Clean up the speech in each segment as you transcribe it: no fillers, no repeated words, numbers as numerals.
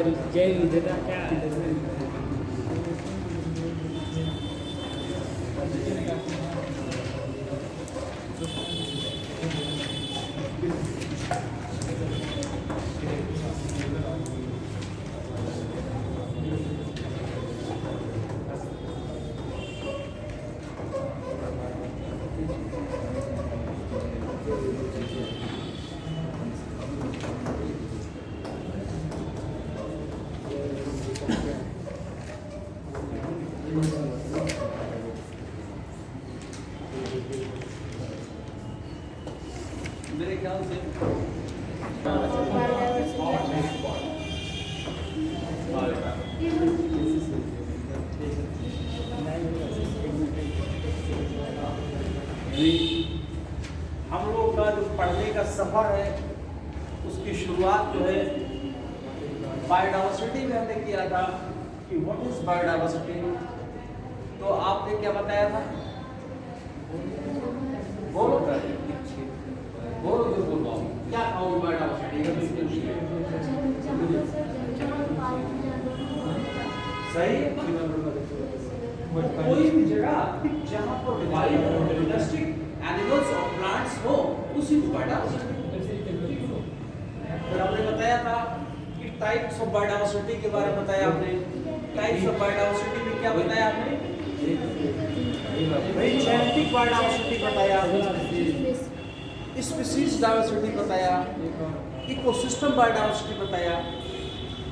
जय विधता क्या मेरे ख्याल से हम लोग का जो पढ़ने का सफर है उसकी शुरुआत जो है बायोडाइवर्सिटी में हमने किया था कि व्हाट इज बायोडाइवर्सिटी। तो आपने क्या बताया था? बोलो बोलो जो बोल रहा हूँ, क्या कहोगे बायोडाइवर्सिटी? सही। कोई भी जगह जहाँ पर वाइल्ड डोमेस्टिक एनिमल्स और प्लांट्स हो उसी को बायोडाइवर्सिटी। फिर हमने बताया था कि टाइप्स ऑफ बायोडाइवर्सिटी के बारे में बताया आपने। टाइप्स ऑफ बायोडाइवर्सिटी में क्या बताया आपने? भाई जेनेटिक बायोडाइवर्सिटी बताया, स्पीशीज डाइवर्सिटी बताया, इकोसिस्टम बायोडाइवर्सिटी बताया।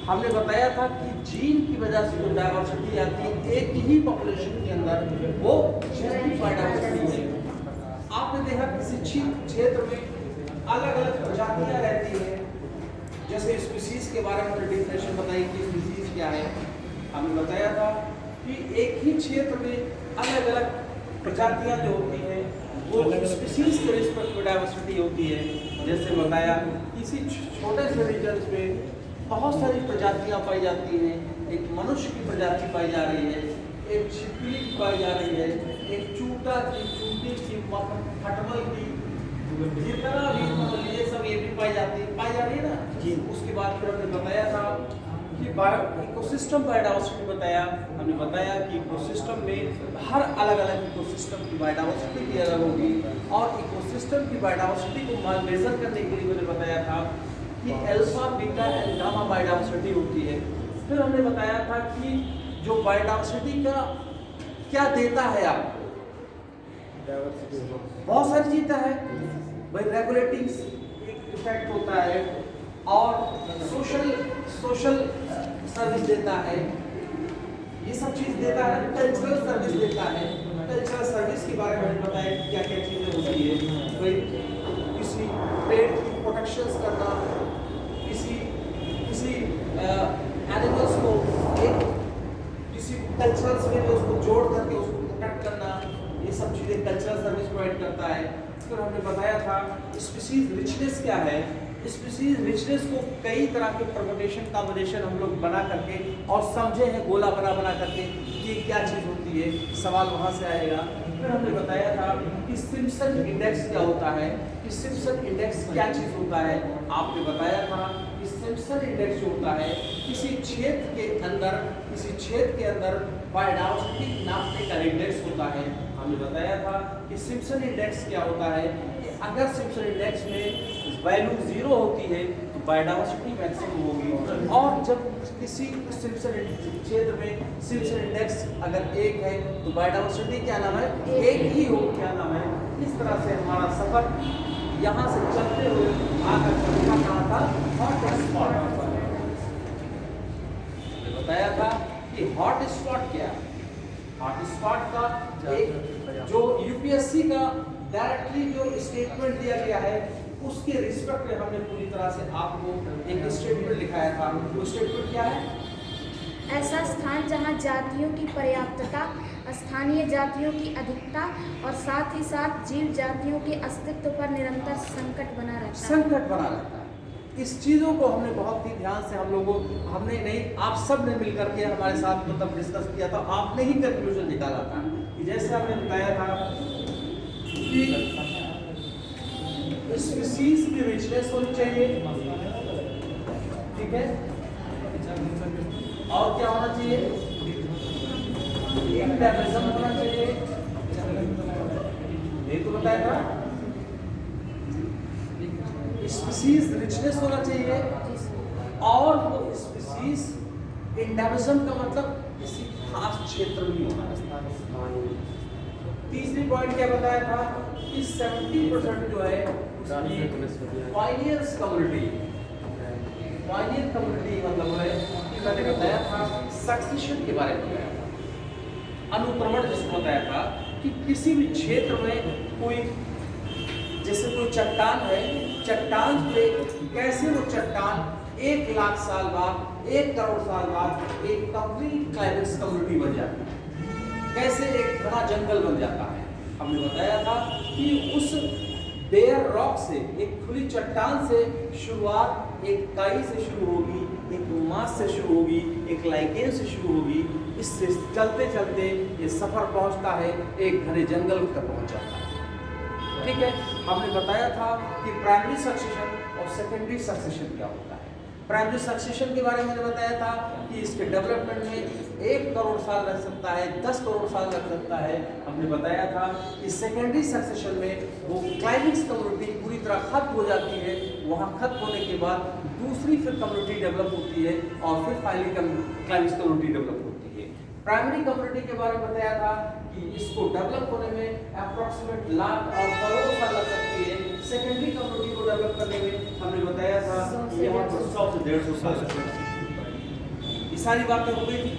हमने बताया था कि जीन की वजह से जो डाइवर्सिटी आती है एक ही पॉपुलेशन के अंदर वो जेनेटिक बायोडाइवर्सिटी है। आपने देखा किसी क्षेत्र में अलग अलग प्रजातियां रहती हैं। जैसे स्पीशीज के बारे में हमने डेफिनेशन बताई कि स्पीशीज क्या है। हमने बताया था कि एक ही क्षेत्र में अलग अलग प्रजातियां जो होती हैं वो स्पीशीज के रिस्पेक्ट में डाइवर्सिटी होती है। जैसे बताया किसी छोटे से रीजन में बहुत सारी प्रजातियां पाई जाती हैं। एक मनुष्य की प्रजाति पाई जा रही है, एक छिपकली की पाई जा रही है, एक चूटा की, चूटी की, खटमल की, जितना भी ये सब ये भी पाई जा रही है ना जी। उसके बाद फिर हमने बताया था कि इकोसिस्टम बायोडाइवर्सिटी बताया। हमने बताया कि इकोसिस्टम में हर अलग अलग इकोसिस्टम की बायोडाइवर्सिटी भी अलग होगी और इकोसिस्टम की बायोडाइवर्सिटी को मेजर करने के लिए मैंने बताया था कि alpha, beta and gamma biodiversity होती है। फिर हमने बताया था कि जो बायोडाइवर्सिटी का क्या देता है आपको, बहुत सारी चीज़ है भाई। रेगुलेटिंग इफेक्ट होता है और सोशल सर्विस देता है, ये सब चीज़ देता है। कल्चरल सर्विस देता है। कल्चरल सर्विस के बारे में बताया कि क्या क्या चीज़ें होती है भाई। किसी पेड़ की प्रोटेक्शंस करना, किसी एनिमल्स को एक किसी कल्चरल वे में उसको जोड़ करके उसको प्रोटेक्ट करना, ये सब चीज़ें कल्चरल सर्विस प्रोवाइड करता है। फिर हमने बताया था स्पीशीज रिचनेस क्या है। स्पीशीज रिचनेस को कई तरह के परमुटेशन कॉम्बिनेशन हम लोग बना करके और समझे हैं गोला बना करके कि क्या चीज़ होती है, सवाल वहाँ से आएगा। फिर हमने बताया था कि सिम्पसन इंडेक्स क्या होता है, कि सिम्पसन इंडेक्स क्या चीज़ होता है। आपने बताया था कि सिम्पसन इंडेक्स जो होता है किसी क्षेत्र के अंदर बायोडाइवर्सिटी नापने का इंडेक्स होता है। हमने बताया था कि सिम्पसन इंडेक्स क्या होता है। अगर सिम्पसन इंडेक्स में वैल्यू 0 होती है तो बायोडाइवर्सिटी मैक्सिमम होगी, और जब किसी सिम्पसन क्षेत्र में सिम्पसन इंडेक्स अगर 1 है तो बायोडाइवर्सिटी क्या नाम है, 1 ही हो, क्या नाम है। इस तरह से हमारा सफर यहाँ से चलते हुए आकर कहाँ था, हॉटस्पॉट। बताया था कि हॉटस्पॉट क्या है। हॉटस्पॉट का एक जो यूपीएससी का डायरेक्टली जो स्टेटमेंट दिया गया है उसके रिस्पेक्ट में हमने पूरी तरह से आपको एक स्टेटमेंट लिखाया था। वो स्टेटमेंट क्या है? ऐसा स्थान जहां जातियों की पर्याप्तता, स्थानीय जातियों की अधिकता और साथ ही साथ जीव जातियों के अस्तित्व पर निरंतर संकट बना रहता है। इस चीज़ों को हमने बहुत ही ध्यान से हमने नहीं, आप सब ने मिलकर के हमारे साथ मतलब डिस्कस किया था। आपने ही कंक्लूजन निकाला था कि जैसे हमने बताया था कि स्पीशीज की रिचनेस होनी चाहिए, ठीक है। और क्या होना चाहिए? इंडैमिज्म होना चाहिए, ये तो बताया था। स्पीसीज रिचनेस होना चाहिए, और वो स्पीसीज इंडैमिज्म का मतलब किसी खास क्षेत्र में होना है। तीसरी पॉइंट क्या बताया था कि 70% जो है पायनियर्स कम्युनिटी, पायनियर कम्युनिटी मतलब है कि मैंने बताया था सक्सेशन के बारे में बताया था, अनुक्रमण जिसको बताया था कि किसी भी क्षेत्र में कोई, जैसे कोई चट्टान है, चट्टान पे कैसे वो चट्टान 1 लाख साल बाद, 1 करोड़ साल बाद एक कंप्लीट क्लाइमेक्स कम्युनिटी बन जाती है, कैसे एक घना जंगल बन जाता है। हमने बताया था कि उस बेयर रॉक से, एक खुली चट्टान से शुरुआत एक काई से शुरू होगी, एक मास से शुरू होगी, एक लाइकेन से शुरू होगी, इससे चलते चलते ये सफर पहुंचता है एक घने जंगल तक पहुंच जाता है। ठीक है, हमने बताया था कि प्राइमरी सक्सेशन और सेकेंडरी सक्सेशन क्या होता है। प्राइमरी सक्सेशन के बारे में मैंने बताया था कि इसके डेवलपमेंट में 1 करोड़ साल लग सकता है, 10 करोड़ साल लग सकता है। हमने बताया था कि सेकेंडरी सक्सेशन में वो क्लाइमेक्स कम्युनिटी पूरी तरह खत्म हो जाती है, वहाँ खत्म होने के बाद दूसरी फिर कम्युनिटी डेवलप होती है और फिर फाइनली क्लाइमेक्स कम्युनिटी डेवलप होती है। प्राइमरी कम्युनिटी के बारे में बताया था कि इसको डेवलप होने में अप्रॉक्सीमेट लाख और करोड़ों साल लग सकती है। सेकेंडरी कम्युनिटी को डेवलप करने में हमने बताया था कि यहाँ पर 100 से 150 साल लगते हैं। ये सारी बातें हो गई थी।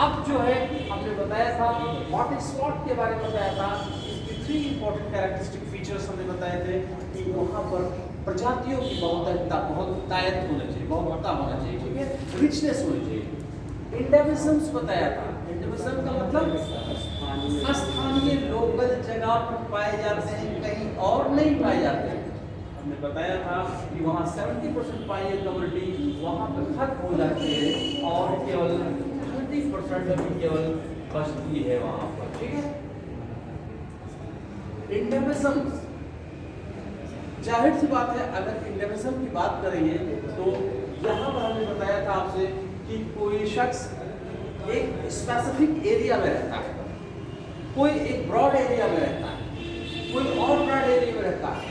अब जो है हमने बताया था हॉट स्पॉट के बारे में बताया था। इसकी 3 इंपॉर्टेंट कैरेक्टरिस्टिक फीचर्स हमने बताए थे कि वहाँ पर प्रजातियों की बहुतायत होना चाहिए, बहुता होना चाहिए, ठीक है, रिचनेस होनी चाहिए। इंडैमिज्म्स बताया था। इंडैमिज्म का मतलब स्थानीय लोकल जगह पर पाए जाते हैं, कहीं और नहीं पाए जाते हैं। हमने बताया था कि वहाँ 70% पाइनियर कम्युनिटी वहाँ पर खत्म हो जाती है और केवल 30% अभी केवल बचती है वहाँ पर, ठीक है। इंडैमिज्म, जाहिर सी बात है अगर इंडैमिज्म की बात करेंगे तो यहाँ पर हमने बताया था आपसे कि कोई शख्स एक स्पेसिफिक एरिया में रहता है, कोई एक ब्रॉड एरिया में रहता है, कोई और ब्रॉड एरिया में रहता है,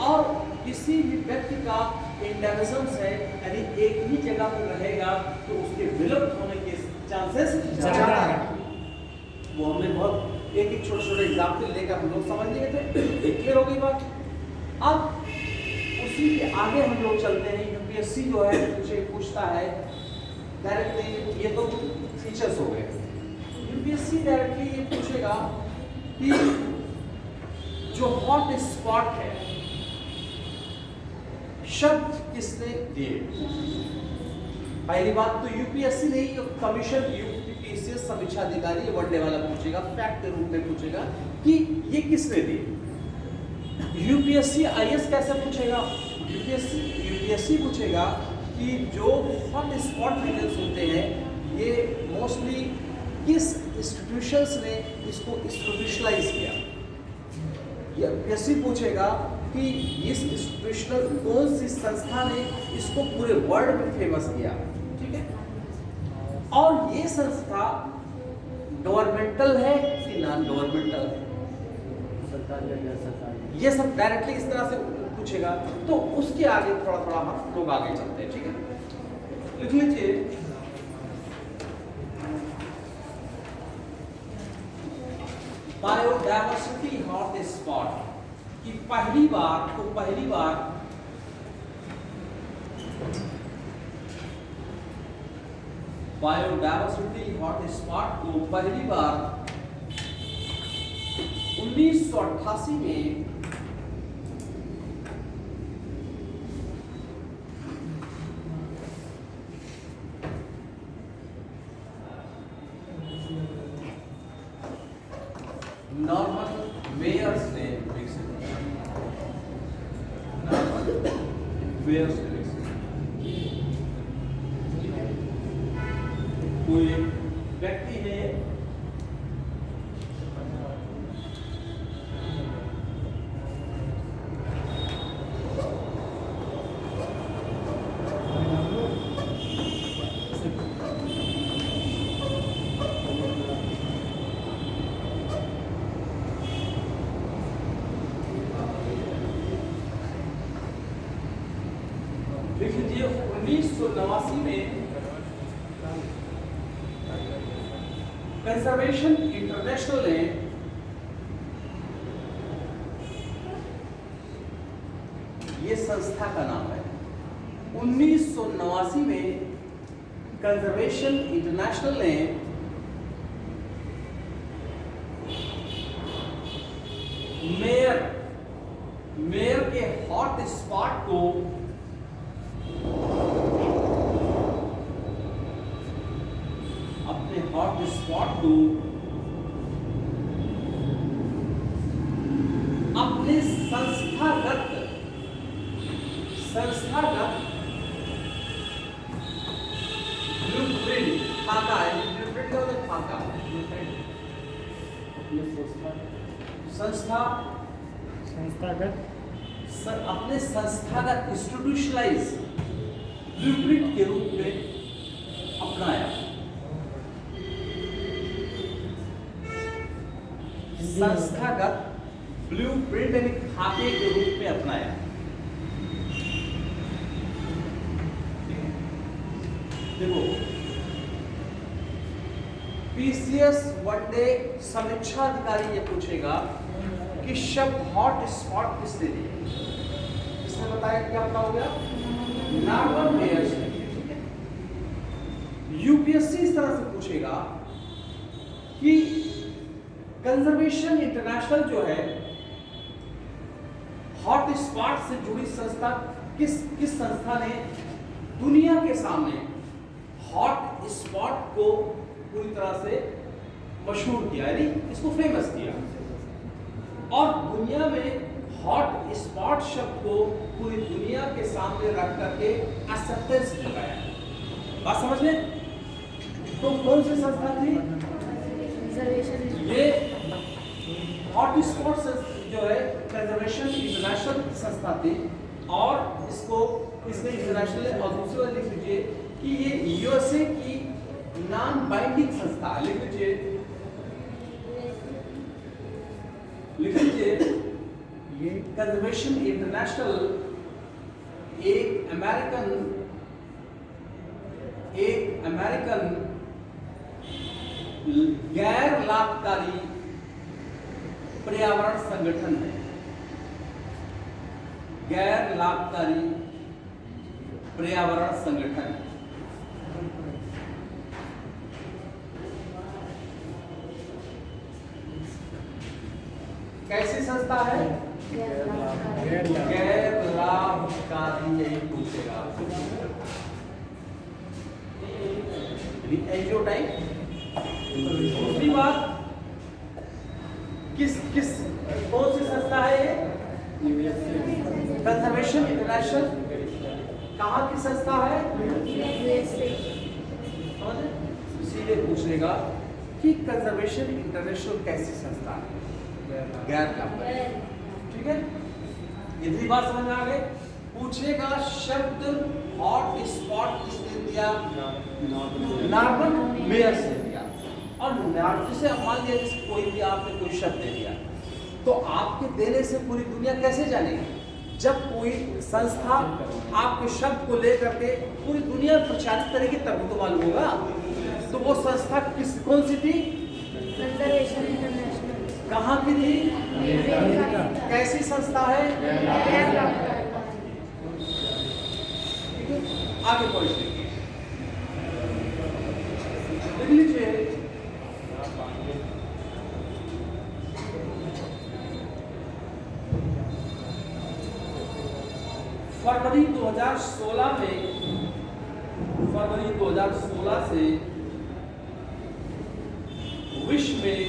और किसी भी व्यक्ति का इंडैमिज्म है, यानी एक ही जगह पर रहेगा तो उसके विलुप्त होने के चांसेस ज्यादा है। वो हमने बहुत एक छोटे एग्जाम्पल लेकर हम लोग समझ लिए थे, क्लियर हो गई बात। अब उसी के आगे हम लोग चलते हैं। यूपीएससी जो है मुझे पूछता है डायरेक्टली, ये तो फीचर्स हो गए। यूपीएससी डायरेक्टली ये पूछेगा कि जो हॉट स्पॉट है शब्द किसने दिए। पहली बात तो यूपीएससी नहीं, कमीशन यूपीपीसीएस समीक्षा अधिकारी वनडे वाला पूछेगा, फैक्ट के रूप में पूछेगा कि ये किसने दिए। यूपीएससी आईएएस कैसे पूछेगा, यूपीएससी पूछेगा कि जो हॉट स्पॉट रीजन्स होते हैं ये मोस्टली किस इंस्टीट्यूशंस ने इसको इंस्टीट्यूशनलाइज किया। यूपीएससी पूछेगा कि इस इंस्टीट्यूशनल कौन सी संस्था ने इसको पूरे वर्ल्ड में फेमस किया, ठीक है। और ये संस्था गवर्नमेंटल है कि नॉन गवर्नमेंटल है, ये सब डायरेक्टली इस तरह से पूछेगा। तो उसके आगे थोड़ा थोड़ा हम लोग आगे चलते हैं, ठीक है। लिख लीजिए बायोडायवर्सिटी हॉट स्पॉट की पहली बार बायोडायवर्सिटी हॉट स्पॉट को पहली बार 1988 में नॉर्मन मेयर्स ने विकसित किया। नॉर्मन मेयर्स ने विकसित किया। कोई व्यक्ति है कंजर्वेशन इंटरनेशनल ने ये संस्था का नाम है, 1989 में कंजर्वेशन इंटरनेशनल ने मेयर के हॉट स्पॉट को अपने हॉट स्पॉट को अपने संस्थागत ब्लूप्रिंट खाका है, ब्लूप्रिंट का मतलब खाका, अपने संस्थागत इंस्टीट्यूशनलाइज ब्लूप्रिंट के रूप में अपनाया। संस्थागत ब्लूप्रिंट यानी खाके के रूप में अपनाया। देखो, पीसीएस वनडे समीक्षा अधिकारी ये पूछेगा कि शब्द हॉट स्पॉट किसने दिए? इसने बताया क्या पता हो गया? नॉर्मन मेयर्स ने। यूपीएससी इस तरह से पूछेगा कि कंजर्वेशन इंटरनेशनल जो है हॉट स्पॉट से जुड़ी संस्था किस संस्था ने दुनिया के सामने हॉट स्पॉट को पूरी तरह से मशहूर किया, यानी इसको फेमस किया, और दुनिया में हॉट स्पॉट शब्द को पूरी दुनिया के सामने रख करके एक्सेप्टेंस दिलाया। बात समझ में? तो कौन सी संस्था थी ये? हॉट स्पॉट जो है कंजर्वेशन इंटरनेशनल संस्था थी, और इसमें इंटरनेशनल, और दूसरी बात लिख लीजिए कि ये यूएसए की नॉन बाइंडिंग संस्था है। लिख लीजिए ये कंजर्वेशन इंटरनेशनल एक अमेरिकन गैर लाभकारी पर्यावरण संगठन है। गैर लाभकारी पर्यावरण संगठन। कैसी संस्था है? गैर लाभकारी, यही पूछेगा एनजीओ टाइप। दूसरी बात, किस कौन सी संस्था है ये? कंजर्वेशन इंटरनेशनल कहाँ की संस्था है? सीधे पूछेगा कि कंजर्वेशन इंटरनेशनल कैसी संस्था है? गैर लाभकारी। ठीक है, इतनी बात समझ में आ गई। पूछेगा शब्द हॉट स्पॉट किसने दिया? नॉर्मन मेयर से दिया। और जैसे मान लिया जैसे कोई भी आपने कोई शब्द दे दिया, तो आपके देने से पूरी दुनिया कैसे जानेगी? जब कोई संस्था आपके शब्द को लेकर के पूरी दुनिया में प्रचारित करेगी तब तो मालूम होगा। तो वो संस्था कौन सी थी? Conservation international. कहाँ की थी? कैसी संस्था है? आगे पढ़ लिख लीजिए। फरवरी 2016 से विश्व में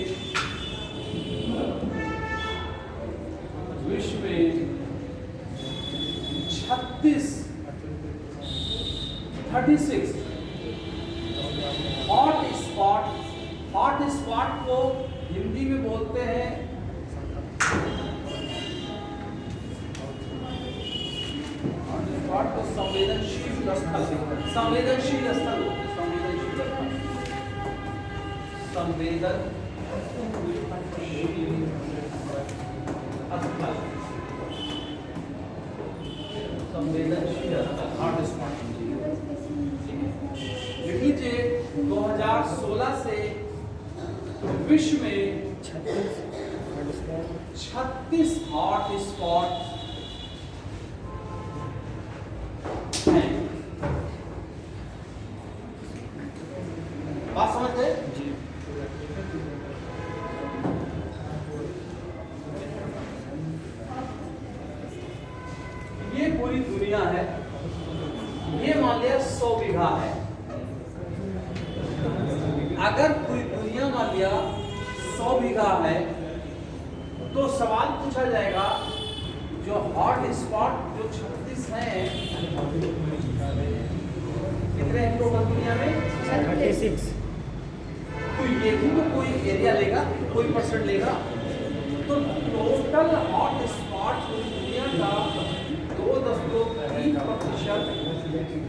36 हॉट स्पॉट को हिंदी में बोलते हैं हॉट स्पॉट को संवेदनशील स्थल हॉट स्पॉट लिख लीजिए। 2016 से विश्व में 36 हॉट स्पॉट हैं। बात समझते हैं? ये पूरी दुनिया है, ये मान लिया 100 बीघा है। अगर पूरी दुनिया मान लिया 100 बीघा है तो सवाल पूछा जाएगा जो हॉट स्पॉट जो 36 हैं कितने हैं टोटल दुनिया में? 36। तो ये भी तो कोई एरिया लेगा, कोई परसेंट लेगा। तो टोटल हॉट स्पॉट पूरी दुनिया का 2.3%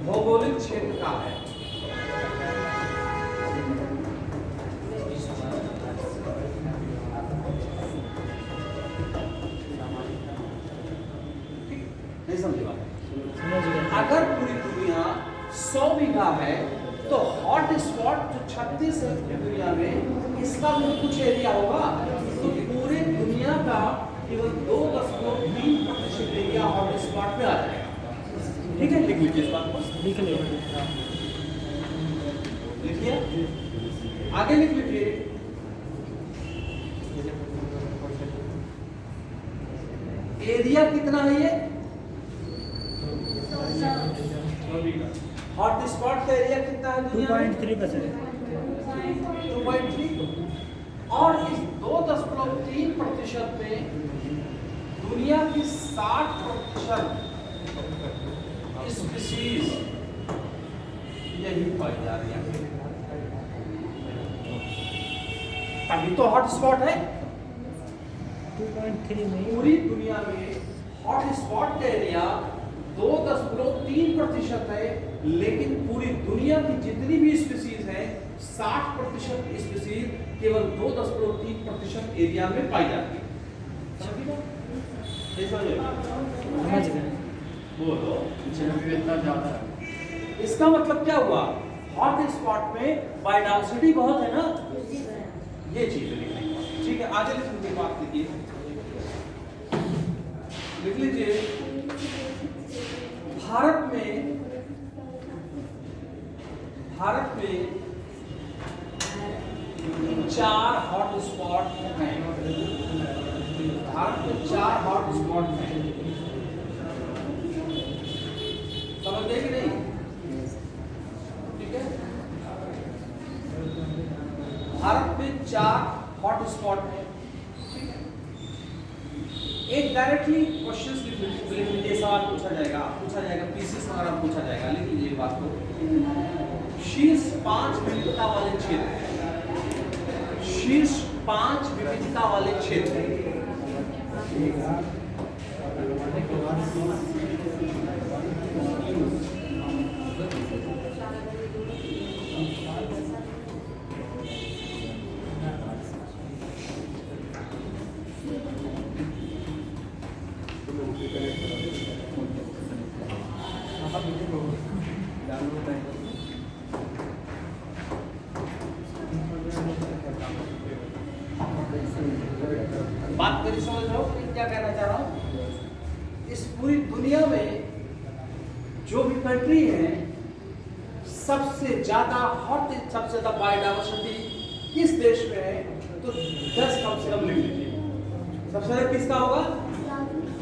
भौगोलिक क्षेत्र का है। नहीं समझे बात? अगर पूरी दुनिया 100 बीघा है तो हॉट स्पॉट जो 36 है पूरी दुनिया में, इसका भी कुछ एरिया होगा। तो पूरे दुनिया का केवल 2.3% एरिया हॉट स्पॉट में आ जाएगा। ठीक है, लिख लीजिए इस बात को, लिखिए, आगे लिख लीजिए। एरिया कितना है ये? हॉट स्पॉट का एरिया कितना है दुनिया में? 2.3। और इस 2.3% में दुनिया की 60% स्पीशीज यही पाई जा रही है। अभी तो हॉट स्पॉट है। 2.3 में पूरी दुनिया में हॉट स्पॉट का एरिया 2.3% है, लेकिन पूरी दुनिया की जितनी भी स्पीशीज है 60% स्पीशीज केवल 2.3% एरिया में पाई जाती है। समझ गए। बोलो, विविधता ज़्यादा है। इसका मतलब क्या हुआ? हॉट स्पॉट में बायोडायवर्सिटी बहुत है ना, ये चीज लिखने की। ठीक है, आगे लिखने की बात लिखिए, लिख लीजिए। भारत में 4 हॉट स्पॉट हैं। भारत में 4 हॉट स्पॉट हैं। समझ गए कि नहीं? ठीक है, भारत में 4 हॉट स्पॉट हैं। ठीक है, एक डायरेक्टली क्वेश्चन लिख लीजिए, सवाल पूछा जाएगा पीसीएस वगैरह पूछा जाएगा। लिख लीजिए बात को, शीर्ष 5 विविधता वाले क्षेत्र, शीर्ष 5 विविधता वाले क्षेत्र। बात करिए, समझ रहे हो क्या कहना चाह रहा हूं? इस पूरी दुनिया में जो भी कंट्री है सबसे ज्यादा हॉट, सबसे ज्यादा बायोडायवर्सिटी किस देश में है? तो 10 कम से कम लिख लीजिए। सबसे ज्यादा किसका होगा?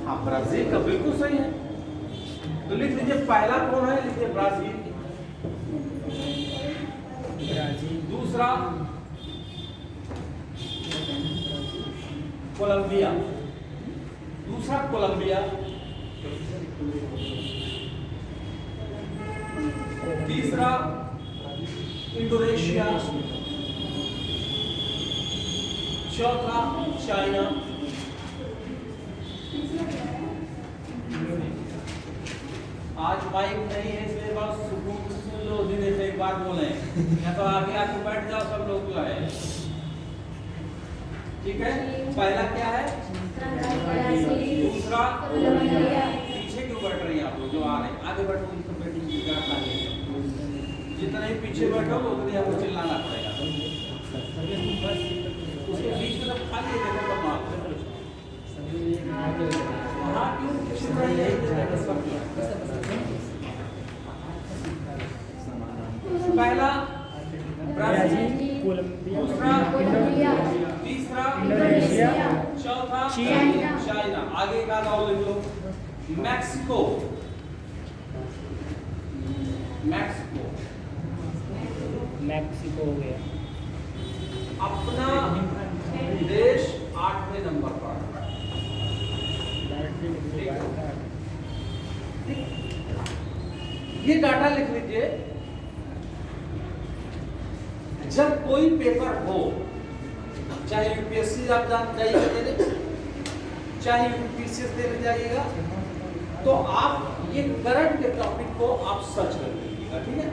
हाँ, ब्राजील का। बिल्कुल सही है, तो लिख लीजिए। पहला कौन है? लिखिए ब्राजील। दूसरा कोलंबिया, दूसरा कोलंबिया। तीसरा इंडोनेशिया। चौथा चाइना। आज माइक नहीं है इसलिए बस सुकून सुन लो, दिन से एक बार बोले, या तो आगे आके बैठ जाओ सब लोग जो है। ठीक है, पहला क्या है? दूसरा पीछे क्यों बैठ रही हैं आप लोग जो आ रहे हैं? आगे बैठो, उनको बैठने की जगह खाली है। जितना ही पीछे बैठो उतनी आपको चिल्लाना पड़ेगा। ब्राजील, कोलंबिया, दूसरा कोलंबिया, तीसरा इंडोनेशिया, चौथा चाइना। चाइना। आगे का नाम लिख लो, मैक्सिको। मैक्सिको मैक्सिको हो गया। अपना देश 8वें नंबर पर। ये डाटा लिख लीजिए। जब कोई पेपर हो, चाहे यूपीएससी आप जाइएगा देने, चाहे यूपीसीएस देने जाइएगा, तो आप ये करंट के टॉपिक को आप सर्च कर लीजिएगा, ठीक है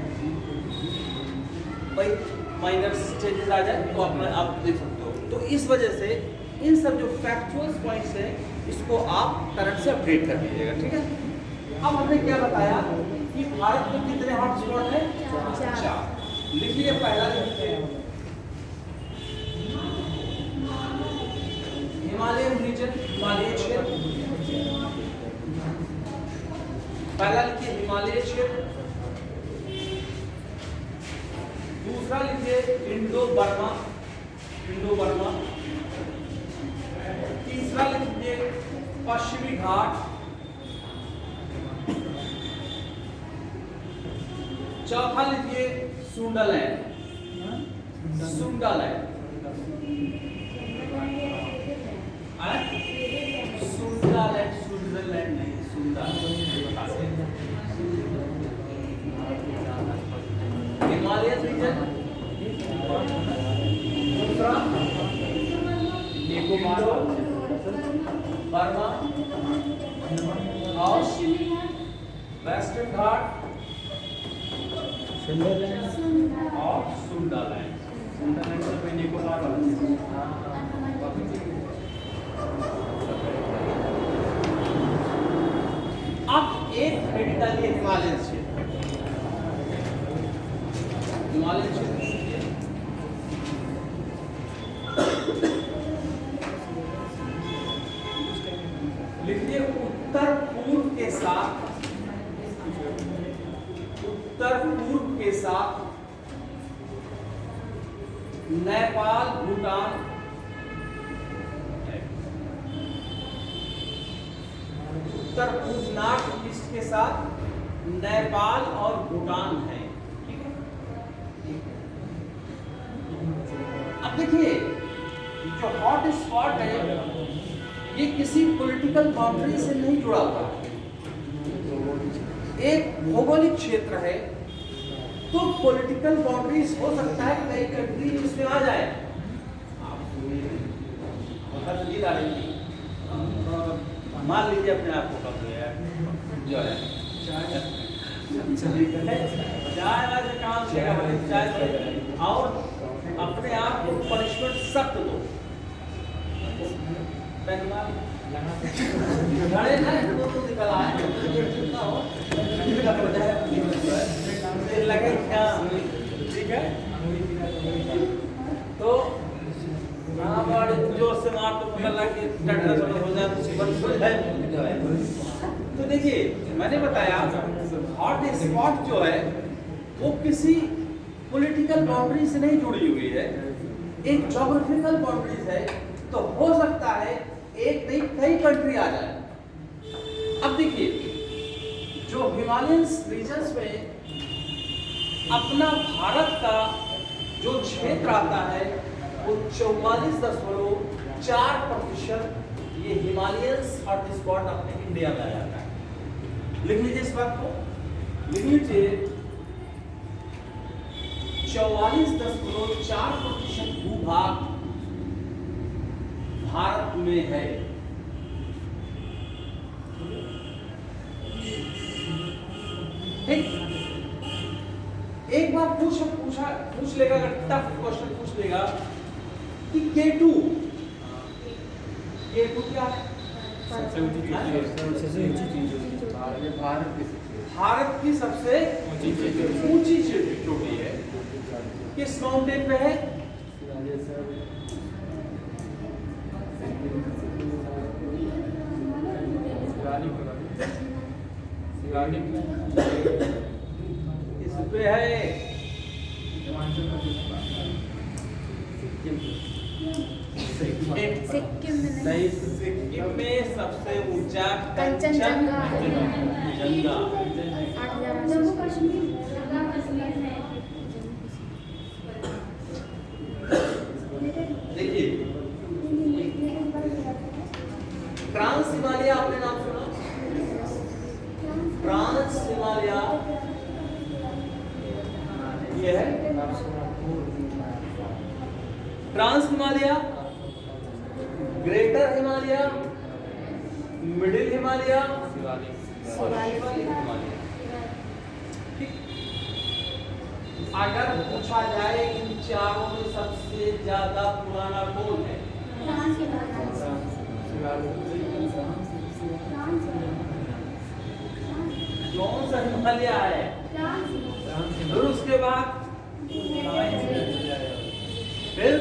भाई। माइनर स्टेजेस आ जाए तो अपने आप देख सकते हो। तो इस वजह से इन सब जो फैक्चुअल पॉइंट्स हैं, इसको आप करंट से अपडेट कर लीजिएगा, ठीक है। अब हमने क्या बताया कि भारत में कितने हॉटस्पॉट है? 4। लिखिए, पहला लिखिए हिमालयन रीजन, हिमालय क्षेत्र। पहला लिखिए हिमालय क्षेत्र। दूसरा लिखिए इंडो बर्मा, इंडो बर्मा। तीसरा लिखिए पश्चिमी घाट। चौथा लिखिए सुंडालैंड, सुंडालैंड, सुंडालैंड, स्विट्जरलैंड नहीं, सुंडालैंड। Himalayan region. दूसरा निकोबार, बर्मा और वेस्टर्न घाट और सुंडालैंड। सुंडालैंड से निकोबार वाला। अब एक हेड डालिए हिमालयन क्षेत्र, हिमालयन क्षेत्र लिखिए उत्तर पूर्व के साथ, उत्तर पूर्व के साथ नेपाल, भूटान, उत्तर पूर्व नॉर्थ ईस्ट के साथ नेपाल और भूटान है, ठीक है। अब देखिए जो हॉट स्पॉट है, ये किसी पॉलिटिकल बाउंड्री से नहीं जुड़ा हुआ है, एक भौगोलिक क्षेत्र है। तो पॉलिटिकल बाउंड्रीज हो सकता है कई कंट्री इसमें आ जाए। मान लीजिए अपने आप को कम जो है काम और अपने आप को पनिशमेंट सख्त दो। लगे क्या, ठीक है। तो बड़े जोर से मार तो पकड़ लगे, हो जाए तो देखिए मैंने बताया हॉट स्पॉट जो है वो किसी पॉलिटिकल बाउंड्री से नहीं जुड़ी हुई है, एक ज्योग्राफिकल बाउंड्रीज है। तो हो सकता है एक नहीं कई कंट्री आ जाए। अब देखिए जो हिमालयन रीजन्स में अपना भारत का जो क्षेत्र आता है वो 44.4% ये हिमालयन हॉटस्पॉट अपने इंडिया में आ जाता है। लिख लीजिए इस बात को, लिख लीजिए 44.4% भूभाग भारत में है। ठीक, एक बार पूछ लेगा, अगर टफ क्वेश्चन पूछ लेगा कि K2 क्या है? भारत की सबसे ऊंची चोटी है। किस माउंटेन पे है? इस पे है सिक्किम में नहीं। नहीं, सिक्किम में सबसे ऊंचा कंचनजंगा है। जंगा। 8,000 जम्मू कश्मीर में देखिए ट्रांस हिमालय आपने नाम सुना? ट्रांस हिमालय ये है trans Himalaya, greater Himalaya, middle Himalaya, Shivalik Himalaya. ठीक। अगर पूछा जाए इन चारों में सबसे ज्यादा पुराना कौन है? कौन सा हिमालय है? फिर उसके बाद फिर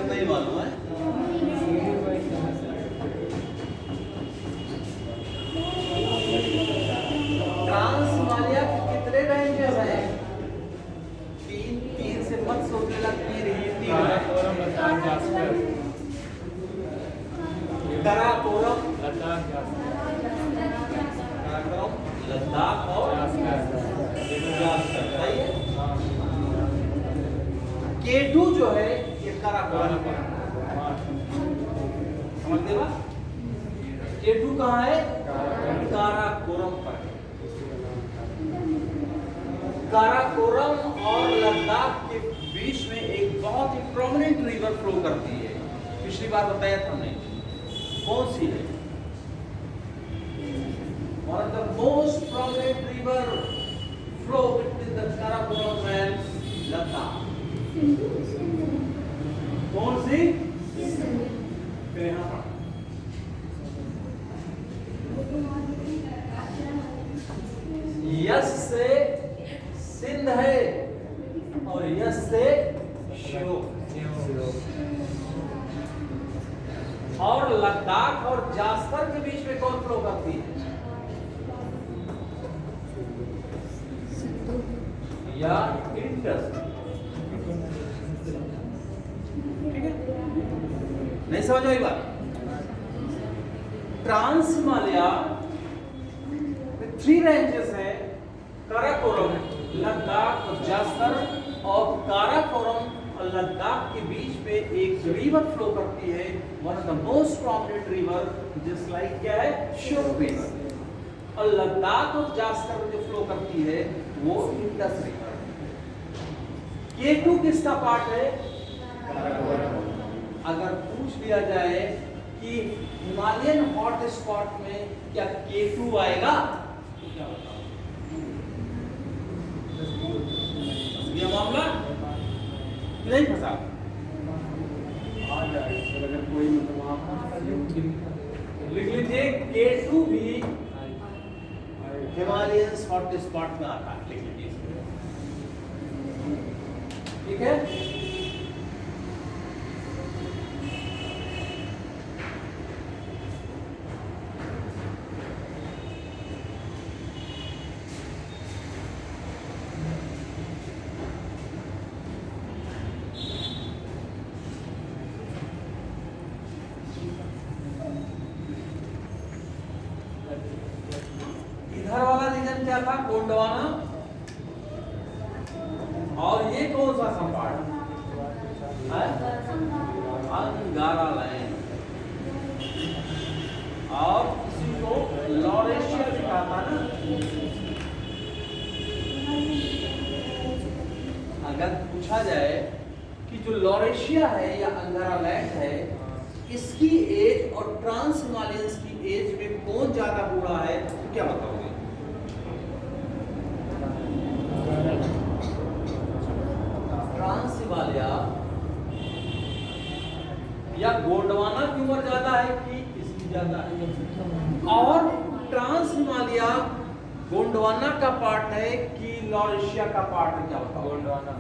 नहीं मालूम है। ट्रांस हिमालय कितने रेंजेस हैं? तीन से मत सोचने लग तीन काराकोरम, लद्दाख और केटू जो है ये काराकोरम समझते बा? केटू कहाँ है? काराकोरम पर। काराकोरम और लद्दाख के बीच में एक बहुत ही प्रोमिनेंट रिवर फ्लो करती है। पिछली बार बताया था हमने, कौन सी है? One of the most prominent river flow between the Karakoram and Ladakh. कौन सी? फिर यहाँ पर यस से सिंध है और यस से श्योक, और लद्दाख और जास्कर के बीच में कौन फ्लो करती है? या इंडस। ठीक है, नहीं समझ आई बात? ट्रांस हिमालय 3 रेंजेस है, काराकोरम, लद्दाख और जास्कर, और काराकोरम और लद्दाख के बीच में एक रिवर फ्लो करती है, one of the most prominent river, जिस लाइक क्या है? श्योक रिवर। और लद्दाख और जास्कर में जो फ्लो करती है वो इंडस रिवर। केटू किसका पार्ट है? अगर पूछ लिया जाए कि हिमालयन हॉट स्पॉट में क्या केटू आएगा तो क्या बताओ? ये मामला नहीं फंसा। अगर कोई लिख लीजिए, केटू भी हिमालयन हॉट स्पॉट में आता है, लिख लीजिए। ठीक है, इधर वाला रीजन क्या था? गोंडवाना। और ये कौन सा संपाट है? अंगारा लैंड। और इसी को लॉरेशिया लिखा था ना। अगर पूछा जाए कि जो लॉरेशिया है या अंगारा लैंड है, इसकी एज और ट्रांस हिमालयंस की एज में कौन ज्यादा बूढ़ा है, तो क्या बताओगे? ट्रांस हिमालय या गोंडवाना की उम्र ज्यादा है कि इसकी ज्यादा है? और ट्रांस हिमालय गोंडवाना का पार्ट है कि लॉरेशिया का पार्ट है? क्या बताओ? गोंडवाना।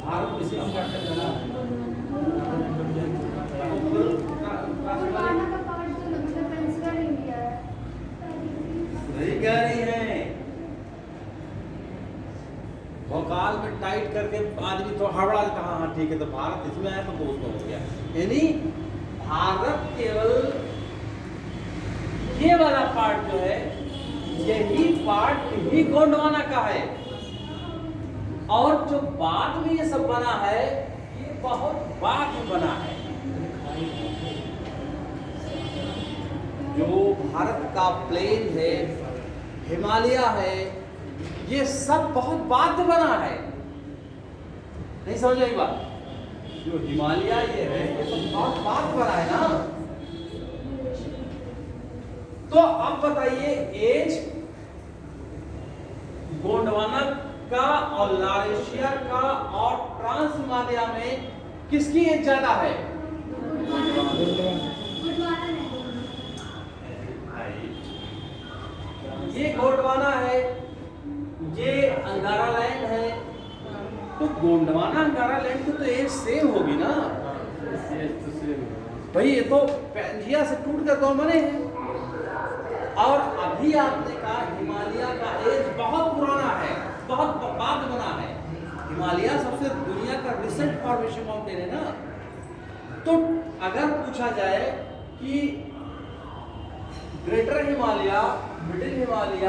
भारत किसका पार्ट है? गोंडवाना का पार्ट जो मतलब पेंसिलर इंडिया है। नहीं कह रही है, भोकाल में टाइट करके आदमी तो हड़बड़ा देता, हाँ हाँ ठीक है, तो भारत इसमें है तो उसमें हो गया। यानी भारत केवल ये वाला पार्ट जो है, यही पार्ट ही गोंडवाना का है, और जो बाद में ये सब बना है ये बहुत बाद में बना है। जो भारत का प्लेन है, हिमालय है, ये सब बहुत बाद में बना है। नहीं समझ आई बात? जो हिमालय ये है ये तो बहुत बाद में बना है ना। तो अब बताइए एज गोंडवाना का और लॉरेशिया का और ट्रांस हिमालय में किसकी एज ज्यादा है? ये गोंडवाना है, ये अंगारा लैंड है, तो गोंडवाना अंगारा लैंड की तो एज सेम होगी ना भाई। ये तो पेंजिया से टूट कर तो बने हैं। और अभी आपने कहा हिमालय का एज बहुत पुराना है, बहुत बाद बना है। हिमालय सबसे दुनिया का रिसेंट फॉर्मेशन माउंटेन है ना। तो अगर पूछा जाए कि ग्रेटर हिमालय, मिडिल हिमालय,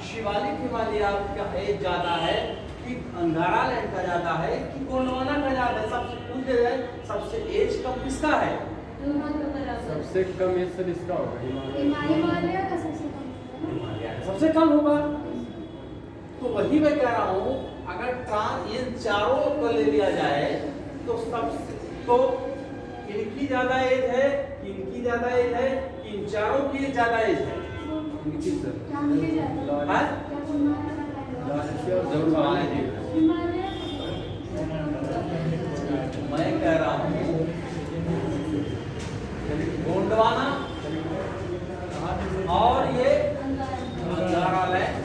शिवालिक हिमालय का एज ज्यादा है कि अंगारा लैंड का ज्यादा है कि गोंडवाना का ज्यादा है, सबसे पूछे जाए सबसे एज कम किसका है? सबसे कम एज सर इसका होगा, हिमालय का सबसे कम सबसे कम होगा। तो वही मैं कह रहा हूं, अगर ट्रांस इन चारों को ले लिया जाए तो तो इनकी ज्यादा एज है कि इनकी ज्यादा एज है कि इन चारों की ज्यादा एज है? इनकी सर हाँ? मैं कह रहा हूं गोंडवाना और ये अंगारा लैंड।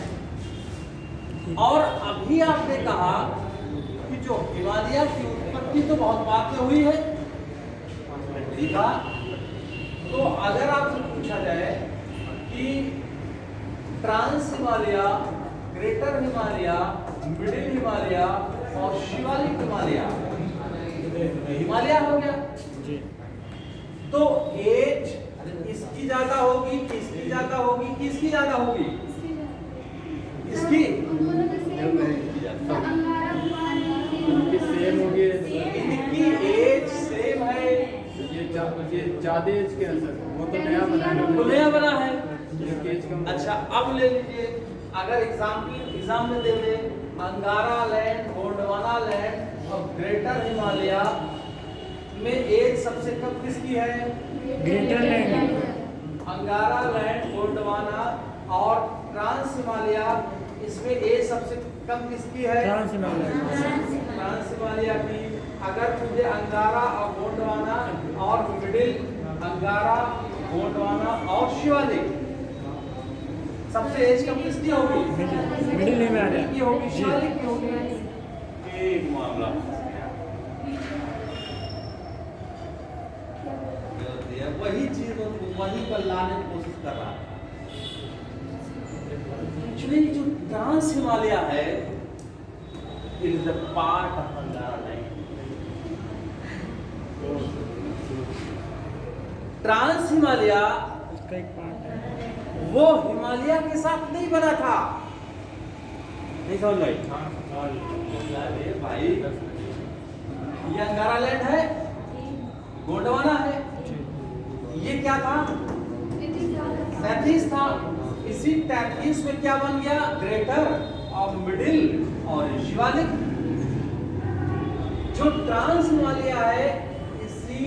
और अभी आपने कहा कि जो हिमालय की उत्पत्ति तो बहुत बाद में हुई है, ठीक है। तो अगर आपसे पूछा जाए कि trans Himalaya, greater Himalaya, middle Himalaya और शिवालिक हिमालय, हिमालय हो गया जी। तो एज इसकी ज्यादा होगी, किसकी ज्यादा होगी, किसकी ज्यादा होगी? इसकी इनकी सेम होगी, इनकी एज सेम है। ये ज्यादा एज के अंदर वो तो नया बना है, तो नया बना है। इनकी एज कम। अच्छा अब ले लीजिए, अगर एग्जाम में दे दे अंगारा लैंड, गोंडवाना लैंड और ग्रेटर हिमालय में एज सबसे कम किसकी है? ग्रेटर लैंड, अंगारा लैंड, गोंडवाना और ट्रांस हिमालय, इसमें एज सबसे कम किसकी है? ट्रांस हिमालय। ट्रांस हिमालय की। अगर मुझे अंगारा और गोंडवाना और मिडिल अंगारा, गोंडवाना और शिवालिक, सबसे एज कम किसकी होगी? मिडिल हिमालय की होगी, शिवालिक की होगी। एक मामला वही चीज वहीं पर लाने की कोशिश कर रहा है। एक्चुअली जो ट्रांस हिमालय है, it is the part of Angara land. Trans Himalaya उसका एक पार्ट है, वो हिमालय के साथ नहीं बना था। नहीं समझ आई? अरे भाई, ये अंगारा लैंड है, गोंडवाना है, ये क्या था? 37 था। इसी 33 में क्या बन गया? ग्रेटर और मिडिल और शिवालिक। जो ट्रांस हिमालय है इसी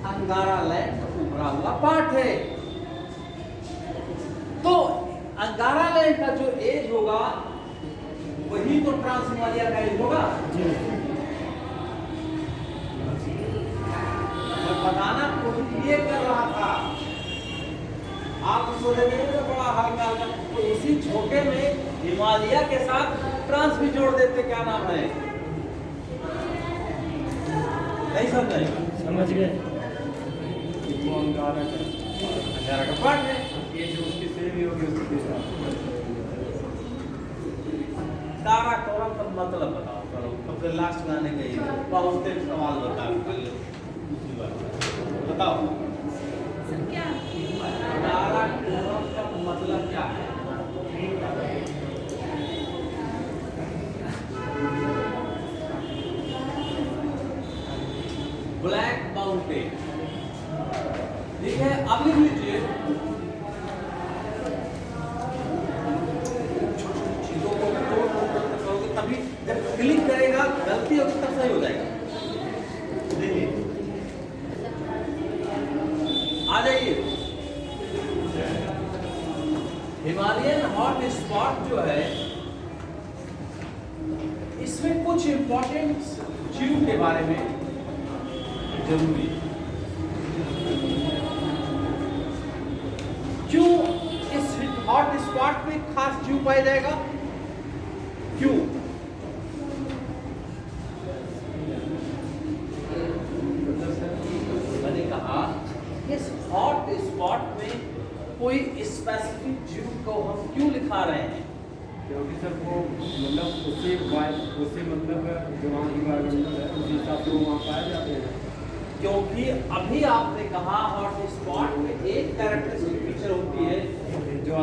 अंगारा लैंड का उभरा हुआ पार्ट है। तो अंगारा लैंड का जो एज होगा वही तो ट्रांस हिमालय का एज होगा। मैं बताना कोशिश ये कर रहा था, आप सोचेंगे तो बड़ा हल्का हल्का, तो उसी छोटे में हिमालय के साथ ट्रांस भी जोड़ देते, क्या नाम है? नहीं समझ? समझ गए। वो अंगारा का पार्ट है। ये जो उसकी सेम ही होगी उसके साथ। काराकोरम का मतलब बताओ चलो, तो फिर लास्ट में आने गई बहुत से सवाल बताओ पहले दूसरी बात बताओ। सर क्या काराकोरम का मतलब क्या है? ब्लैक माउंटेन, ठीक है। अब लिख लीजिए चीजों को करोगे तभी, जब क्लिक करेगा गलती होगी तब सही हो जाएगा। देखिए आ जाइए, हिमालयन हॉट स्पॉट जो है इसमें कुछ इंपॉर्टेंट जीव के बारे में जरूरी है। क्यों इस हॉट स्पॉट पे खास जीव पाया जाएगा? क्यों? मैंने कहा इस हॉट स्पॉट में कोई स्पेसिफिक जीव को हम क्यों लिखा रहे हैं? क्योंकि सर वो मतलब उसी मतलब जो वहाँ इन्वायरमेंटल है उसी हिसाब से वो वहाँ पाए जाते हैं। क्योंकि अभी आपने कहा हॉट स्पॉट में एक कैरेक्टरिस्टिक फीचर होती है जो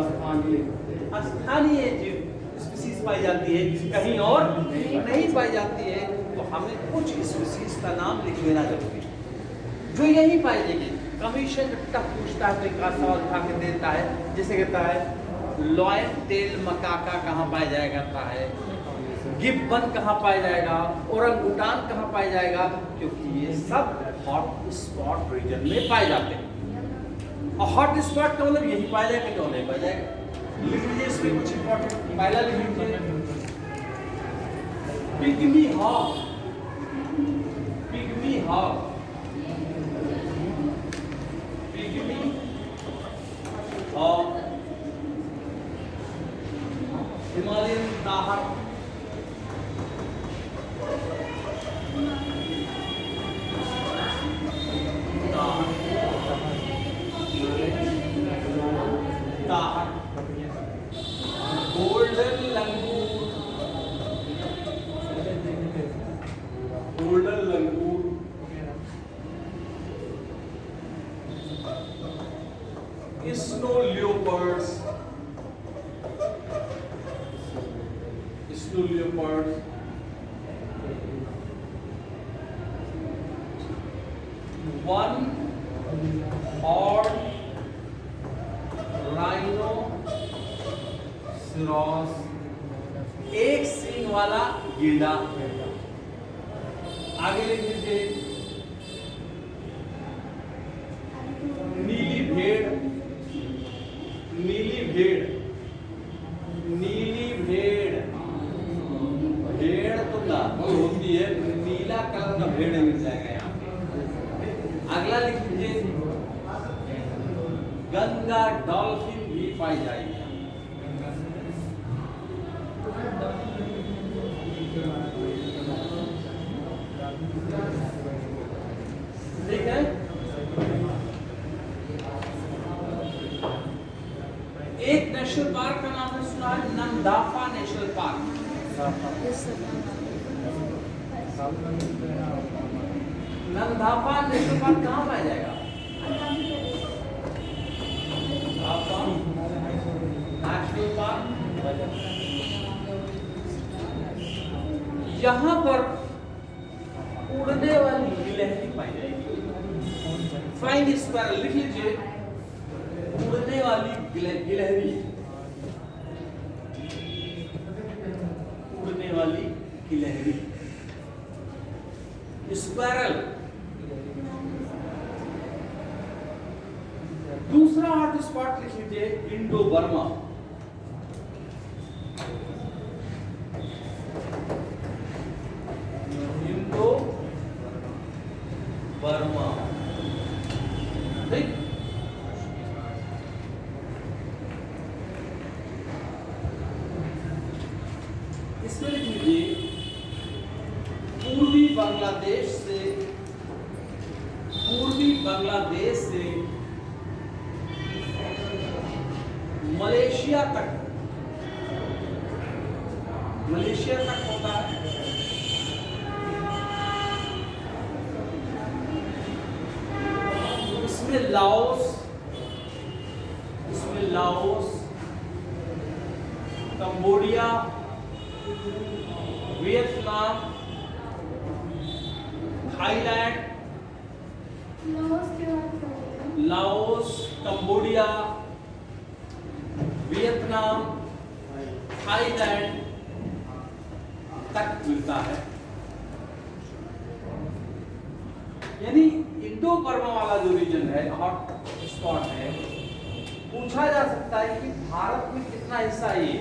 स्थानीय जीव स्पीसीज पाई जाती है, कहीं और नहीं पाई जाती है। तो हमें कुछ स्पीसीज का नाम लिख लेना जरूरी है जो यही पाई जाएगी। कमीशन जब तक पूछता है तो एक आध सवाल उठा के देता है, जैसे कहता है लॉयन टेल मकाका कहाँ पाया जाएगा है, गिब्बन कहाँ पाया जाएगा, ओरंगुटान कहाँ पाया जाएगा, क्योंकि ये सब हॉट स्पॉट रीजन में पाए जाते हैं। और हॉट स्पॉट का मतलब यही पाया जाएगा, क्यों नहीं पाया जाएगा। लिख लीजिए इसमें कुछ इंपॉर्टेंट, पहला लिख लीजिए pygmy hog, pygmy hog, pygmy hog, Himalayan tahr, tahr, golden langur, golden langur, snow leopards, snow leopards, one horn rhinoceros, एक सींग वाला गीड़ा। आगे लिख लीजिए नीली भेड़, नीली भेड़, नीली भेड़, भेड़ तो ना होती है, नीला कलर का भेड़ मिल जाएगा यहाँ पे। अगला लिख लीजिए गंगा डॉल्फिन भी पाई जाएगी। ठीक है, एक नेशनल पार्क का नाम है सुना है, नंदाफा नेशनल पार्क। नंदाफा नेशनल पार्क कहाँ पाया जाएगा? नेशनल पार्क, यहाँ पर उड़ने वाली गिलहरी पाई जाएगी। फ्लाइंग स्पैरो लिख लीजिए, उड़ने वाली गिलहरी, उड़ने वाली गिलहरी, स्क्वैरल। दूसरा हॉट स्पॉट लिख लीजिए इंडो बर्मा, इंडो बर्मा, ठीक। इसमें लिख लीजिए पूर्वी बांग्लादेश से मलेशिया तक मलेशिया तक होता है। इसमें Laos, Cambodia, Vietnam, Thailand, Laos, Cambodia, Vietnam, Thailand तक मिलता है। यानी इंडो बर्मा वाला जो रीजन है, हॉट स्पॉट है, पूछा जा सकता है कि भारत में कितना हिस्सा है ये,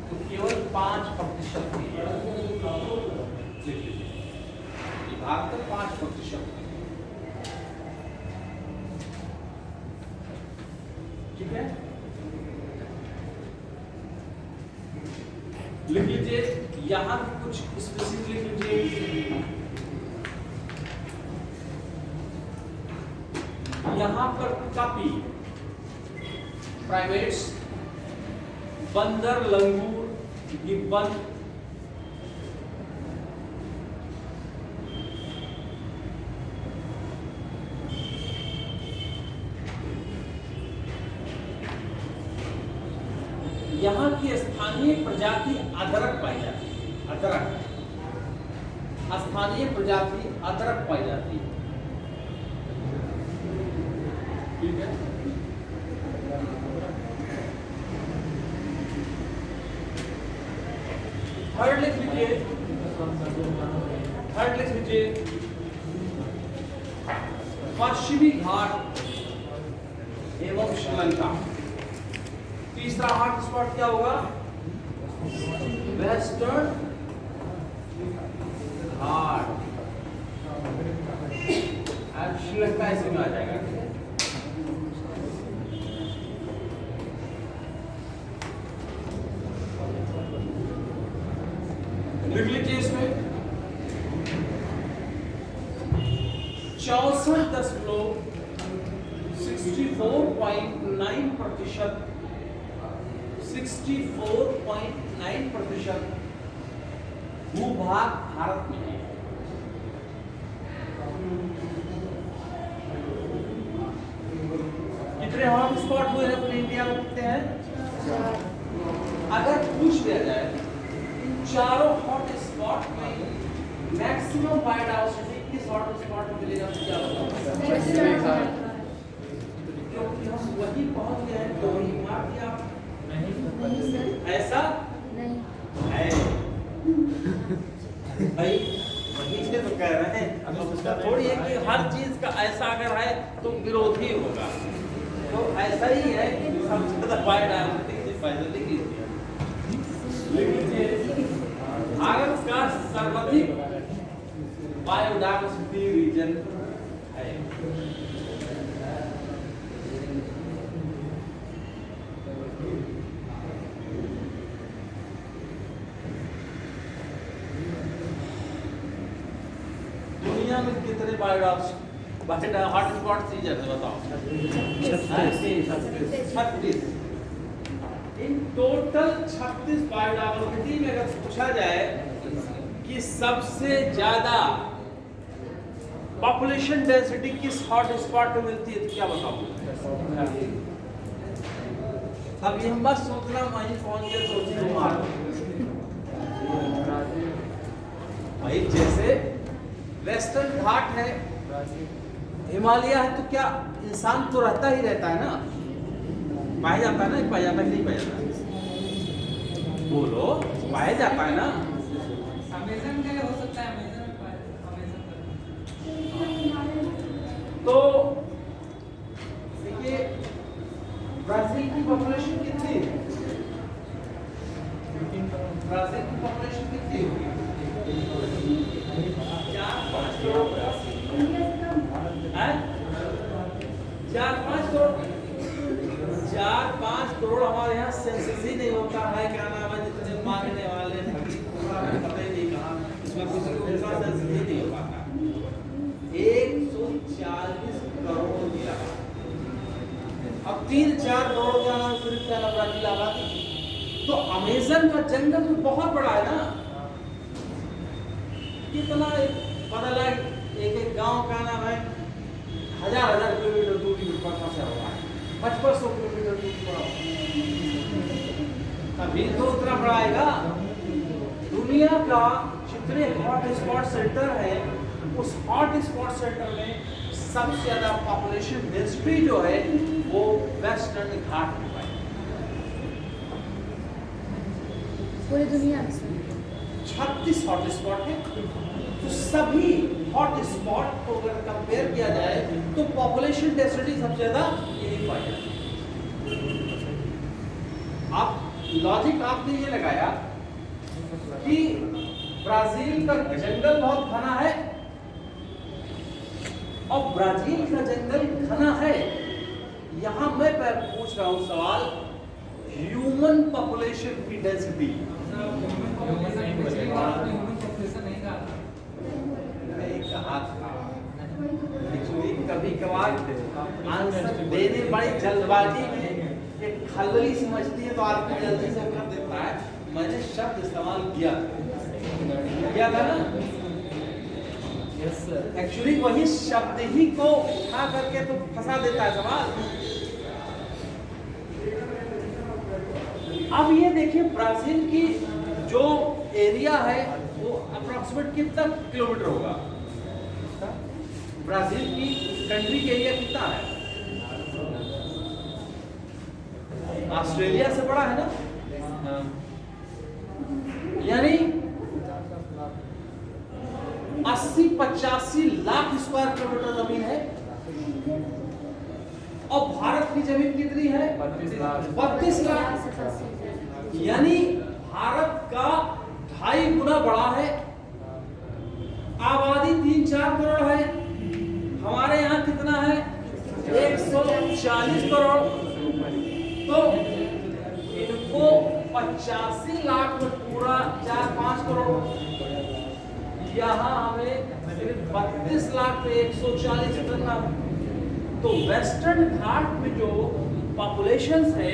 तो केवल 5% ही है। भारत में 5%। ठीक है, लिख लीजिए, यहां भी कुछ स्पेसिफिक लिख लीजिए। यहां पर कापी, प्राइवेट्स, बंदर, लंगूर, गिब्बन, यहाँ की स्थानीय प्रजाति अदरक पाई जाती है। अदरक, स्थानीय प्रजाति अदरक पाई जाती है। ठीक है, थर्ड लिख लीजिए, पश्चिमी घाट एवं श्रीलंका। तीसरा हॉट स्पॉट क्या होगा? वेस्टर्न घाट। श्रीलंका ऐसे में आ जाएगा। लिख लीजिए इसमें 64.9% भूभाग भारत में है। कितने हॉट स्पॉट हुए हैं अपने इंडिया में? कितने हैं? अगर पूछ लिया जाए इन चारों हॉट स्पॉट में मैक्सिमम बायोडायवर्सिटी किस हॉट स्पॉट में मिलेगा? क्या बताओ? क्योंकि हम वही पहुंच गए हैं तो वही मार दिया। नहीं सर, ऐसा नहीं है भाई, वही से तो कह रहे हैं। अब उसका थोड़ी है कि हर चीज का ऐसा अगर है तो विरोधी होगा, तो ऐसा ही है कि सबसे ज्यादा बायोडायवर्सिटी लिख लीजिए। भारत का सर्वाधिक बायोडायवर्सिटी रीजन है। दुनिया में कितने बायोडायवर्सिटी हॉट स्पॉट रीजन है बताओ? 36। इन टोटल 36 बायोडायवर्सिटी में अगर पूछा जाए कि सबसे ज्यादा पॉपुलेशन डेंसिटी किस हॉट स्पॉट में मिलती है, तो क्या बताओ? अभी हम बस सोचना वहीं पहुंच गए, सोचिए भाई जैसे वेस्टर्न घाट है, हिमालय है, तो क्या इंसान तो रहता ही रहता है ना? पाया जाता है ना? पाया जाता है नहीं पाया जाता? बोलो, पाया जाता है ना? अमेज़न का हो सकता है, अमेज़न तो देखिए ब्राजील की पॉपुलेशन कितनी है? ब्राजील की पॉपुलेशन कितनी होगी? 4-5 करोड़। 4-5 करोड़। 4-5 करोड़ हमारे यहाँ सेंसस ही नहीं होता है। क्या नाम है जितने मांगने वाले हैं पता ही नहीं कहाँ, इसमें कुछ दूसरा सेंसस ही नहीं हो पाता। 140 करोड़ की आबादी। अब 3-4 करोड़ का नाम सिर्फ क्या लगा? तो अमेज़न का जंगल तो बहुत बड़ा है ना। कितना पता लगा एक गांव का नाम है 1000 किलोमीटर दूरी पर फंसा हुआ है, 5500 किलोमीटर दूरी पर, तभी तो उतना बढ़ाएगा। दुनिया का जितने हॉट स्पॉट सेंटर है, उस हॉट स्पॉट सेंटर में सबसे ज्यादा पॉपुलेशन डेंसिटी जो है वो वेस्टर्न घाट में पाई, पूरी दुनिया में 36 हॉट स्पॉट है। तो सभी हॉट स्पॉट को अगर कंपेयर किया जाए तो पॉपुलेशन डेंसिटी सबसे ज्यादा यही पाई जाती है। आप लॉजिक आपने ये लगाया कि ब्राजील का जंगल बहुत घना है, और ब्राजील का जंगल घना है, यहां मैं पूछ रहा हूं सवाल, ह्यूमन पॉपुलेशन की डेंसिटी नहीं कहा था। कभी कभार आंसर देने बड़ी जल्दबाजी में एक खलबली समझती है तो आदमी जल्दी से कर देता है। मैंने शब्द इस्तेमाल किया था ना, एक्चुअली वही शब्द ही को उठा करके तो फंसा देता है सवाल। अब ये देखिए ब्राजील की जो एरिया है वो अप्रोक्सीमेट कितना किलोमीटर होगा, ब्राजील की कंट्री का एरिया कितना है, ऑस्ट्रेलिया से बड़ा है ना, यानी 80-85 लाख स्क्वायर किलोमीटर जमीन है। और भारत की जमीन कितनी है? 32 लाख, यानी भारत का 2.5 गुना बड़ा है। आबादी 3-4 करोड़ है, हमारे यहाँ कितना है? 140 करोड़। तो इनको 85 लाख में पूरा 4-5 करोड़, यहाँ हमें सिर्फ 32 लाख में 140 करना। तो वेस्टर्न घाट में जो पॉपुलेशन है,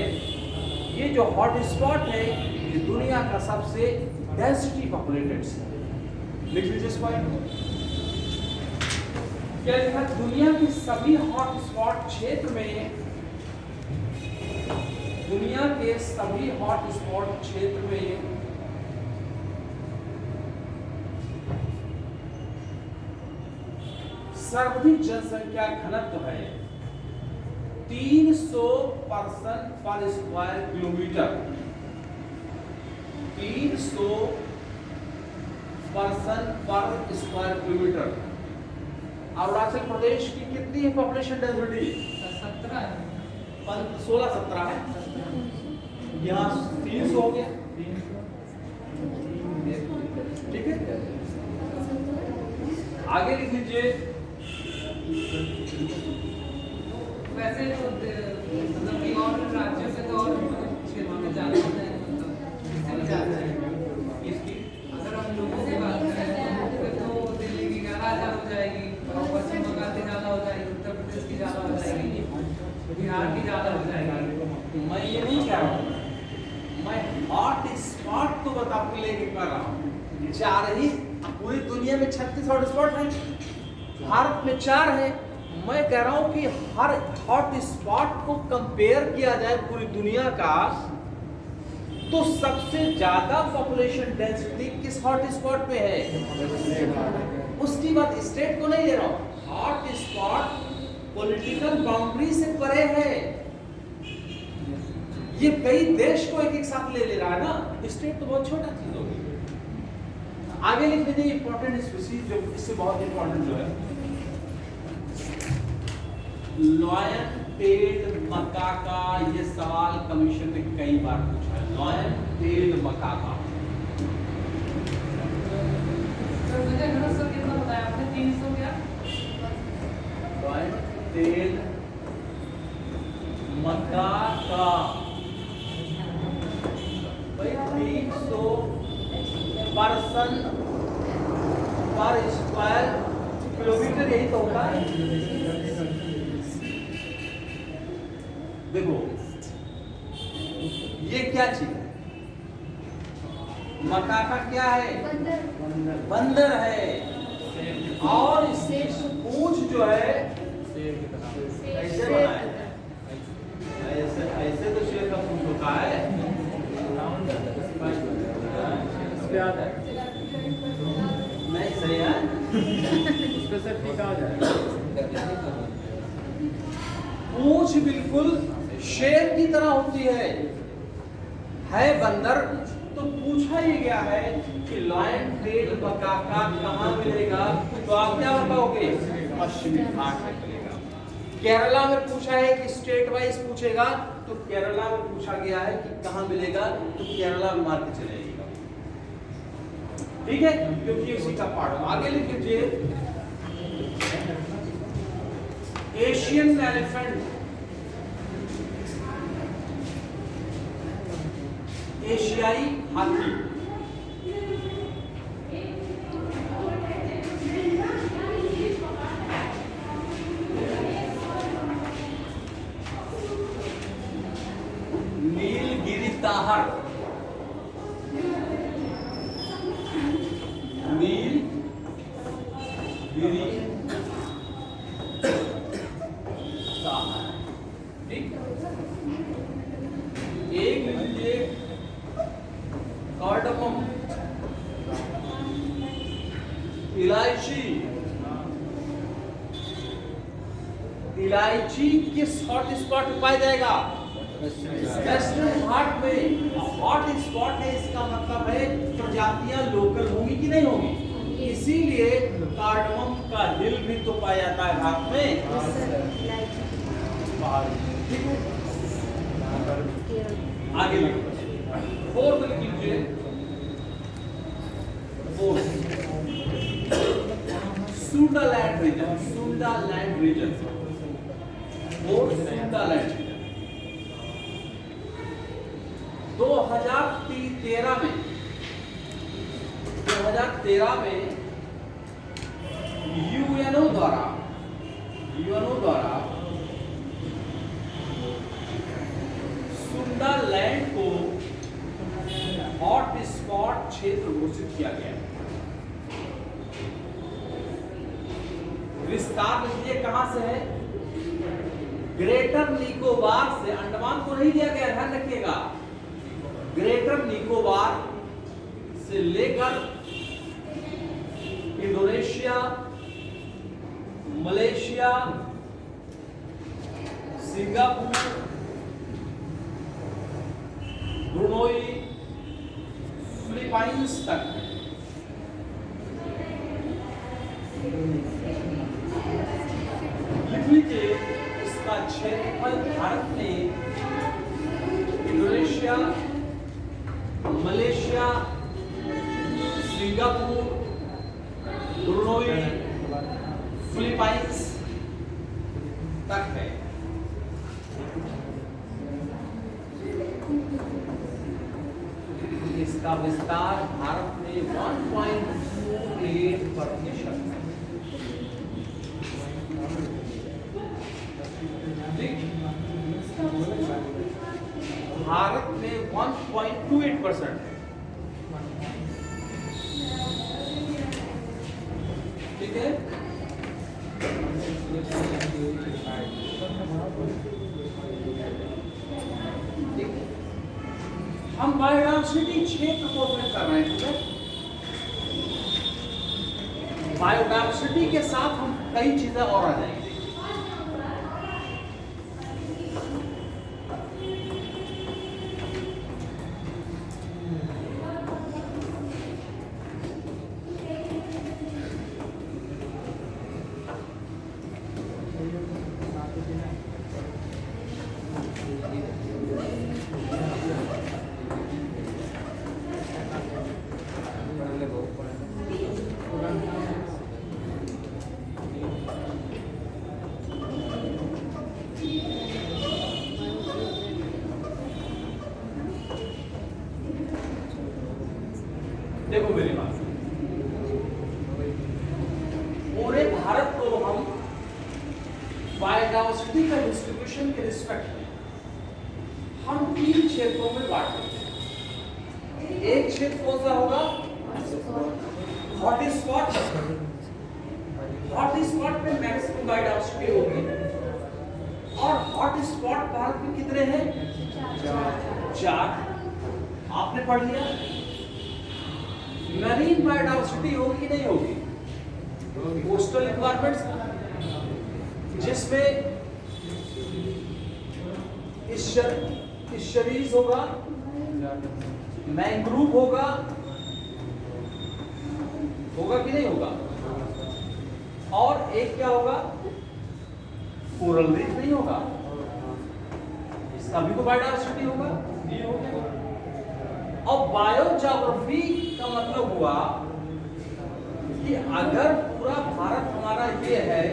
ये जो हॉट स्पॉट है, ये दुनिया का सबसे डेंसिटी पॉपुलेटेड है। लिख लीजिए इस पॉइंट। क्या लिखा? दुनिया के सभी हॉट स्पॉट क्षेत्र में, दुनिया के सभी हॉट स्पॉट क्षेत्र में सर्वाधिक जनसंख्या घनत्व है 300 पर्सन पर स्क्वायर किलोमीटर। 300 पर्सन पर स्क्वायर किलोमीटर। अरुणाचल प्रदेश की कितनी है पॉपुलेशन डेंसिटी? 16-17 है। यहाँ 300 हो गया, ठीक है। आगे लिख लीजिए। वैसे तो मतलब कि और राज्यों से तो और क्षेत्रों में ज्यादा होता है, इससे भी ज्यादा है। अगर हम लोगों की बात करें तो दिल्ली की 11,000 हो जाएगी, और पश्चिम बंगाल की ज्यादा हो जाएगी, उत्तर प्रदेश की ज्यादा हो जाएगी, बिहार की ज्यादा हो जाएगी। मैं ये नहीं कह रहा हूँ, मैं हॉट स्पॉट तो आपको लेके कर रहा हूँ। 4 ही, पूरी दुनिया में 36 हॉट स्पॉट है, भारत में 4 है। मैं कह रहा हूं कि हर हॉट स्पॉट को कंपेयर किया जाए पूरी दुनिया का, तो सबसे ज्यादा पॉपुलेशन डेंसिटी किस हॉट स्पॉट पे है? उसकी बात स्टेट को नहीं ले रहा हूं। हॉट स्पॉट पॉलिटिकल बाउंड्री से परे है, ये कई देश को एक साथ ले रहा है ना। स्टेट तो बहुत छोटा चीज होगी। आगे लिख लीजिए इंपॉर्टेंट स्पीसीज, जो इससे बहुत इंपॉर्टेंट जो है, लॉयन टेल्ड मकाका। ये सवाल कमीशन ने कई बार पूछा है। Lion tailed मकाका। सर कितना बताया आपने? 300 क्या? लॉयन टेल्ड मकाका भाई 300 पर्सन पर स्क्वायर किलोमीटर, यही तो होता है। देखो ये क्या चीज है? मकाका क्या है? बंदर है। और इसकी पूंछ जो है ऐसे बनाया है। ऐसे ऐसे तो शेर का पूंछ होता है। इस पे आ जाए, नहीं सही है। उस पे से ठीक आ जाए। पूंछ बिल्कुल शेर की तरह होती है बंदर। तो पूछा ही गया है कि लायन टेल मकाका कहाँ मिलेगा, तो आप क्या बताओगे? पश्चिमी घाट में मिलेगा। केरला में पूछा है कि स्टेट वाइज पूछेगा, तो केरला में पूछा गया है कि कहाँ मिलेगा, तो केरला में मार के चले जाइएगा। ठीक है, क्योंकि इसी का पार्ट। आगे लिख लीजिए, एशियन एलिफेंट, एशियाई हाथी। नीलगिरी ताहर, नीलगिरी ताहर। ठीक, एक लीजिए कार्डमम, इलायची। इलायची किस हॉट स्पॉट में पाया जाएगा? वेस्टर्न घाट में। हॉट स्पॉट है, इसका मतलब है प्रजातियां लोकल होंगी कि नहीं होंगी, इसीलिए कार्डमम का हिल भी तो पाया जाता है घाट में। ठीक है, आगे फोर्थ लिख लीजिए, Sundaland region, Sundaland region, Sundaland region. 2013 में यूएनओ द्वारा सुंडालैंड को हॉट स्पॉट क्षेत्र घोषित किया गया। विस्तार लीजिए, कहां से है? ग्रेटर निकोबार से। अंडमान को नहीं दिया गया, ध्यान रखिएगा। ग्रेटर निकोबार से लेकर Indonesia, Malaysia, Singapore, Brunei, Philippines तक है। लिख लीजिए, इसका क्षेत्रफल भारत में Indonesia, Malaysia, Singapore, Brunei, Philippines तक है। इसका विस्तार भारत में 1.28% है। भारत में 1.28% है। ठीक है, हम बायोडायवर्सिटी क्षेत्र को कर रहे हैं। ठीक है, बायोडायवर्सिटी के साथ हम कई चीजें और आ जाएंगे। देखो मेरी बात, पूरे भारत को हम बायोडायवर्सिटी का डिस्ट्रीब्यूशन के रिस्पेक्ट में हम 3 क्षेत्रों में बांट देते हैं। एक क्षेत्र कौन सा होगा? हॉट स्पॉट, हॉट स्पॉट पे मैक्सिमम बायोडायवर्सिटी होगी और हॉट स्पॉट भारत में कितने हैं? 4। आपने पढ़ लिया। मैरीन बायोडायवर्सिटी होगी कि नहीं होगी? कोस्टल एनवायरमेंट्स जिसमें फिशरीज होगा, मैंग्रोव होगा कि नहीं होगा? और एक क्या होगा? कोरल रीफ नहीं होगा? इसका भी तो बायोडायवर्सिटी होगा। और बायोज्योग्राफी का मतलब हुआ कि अगर पूरा भारत हमारा ये है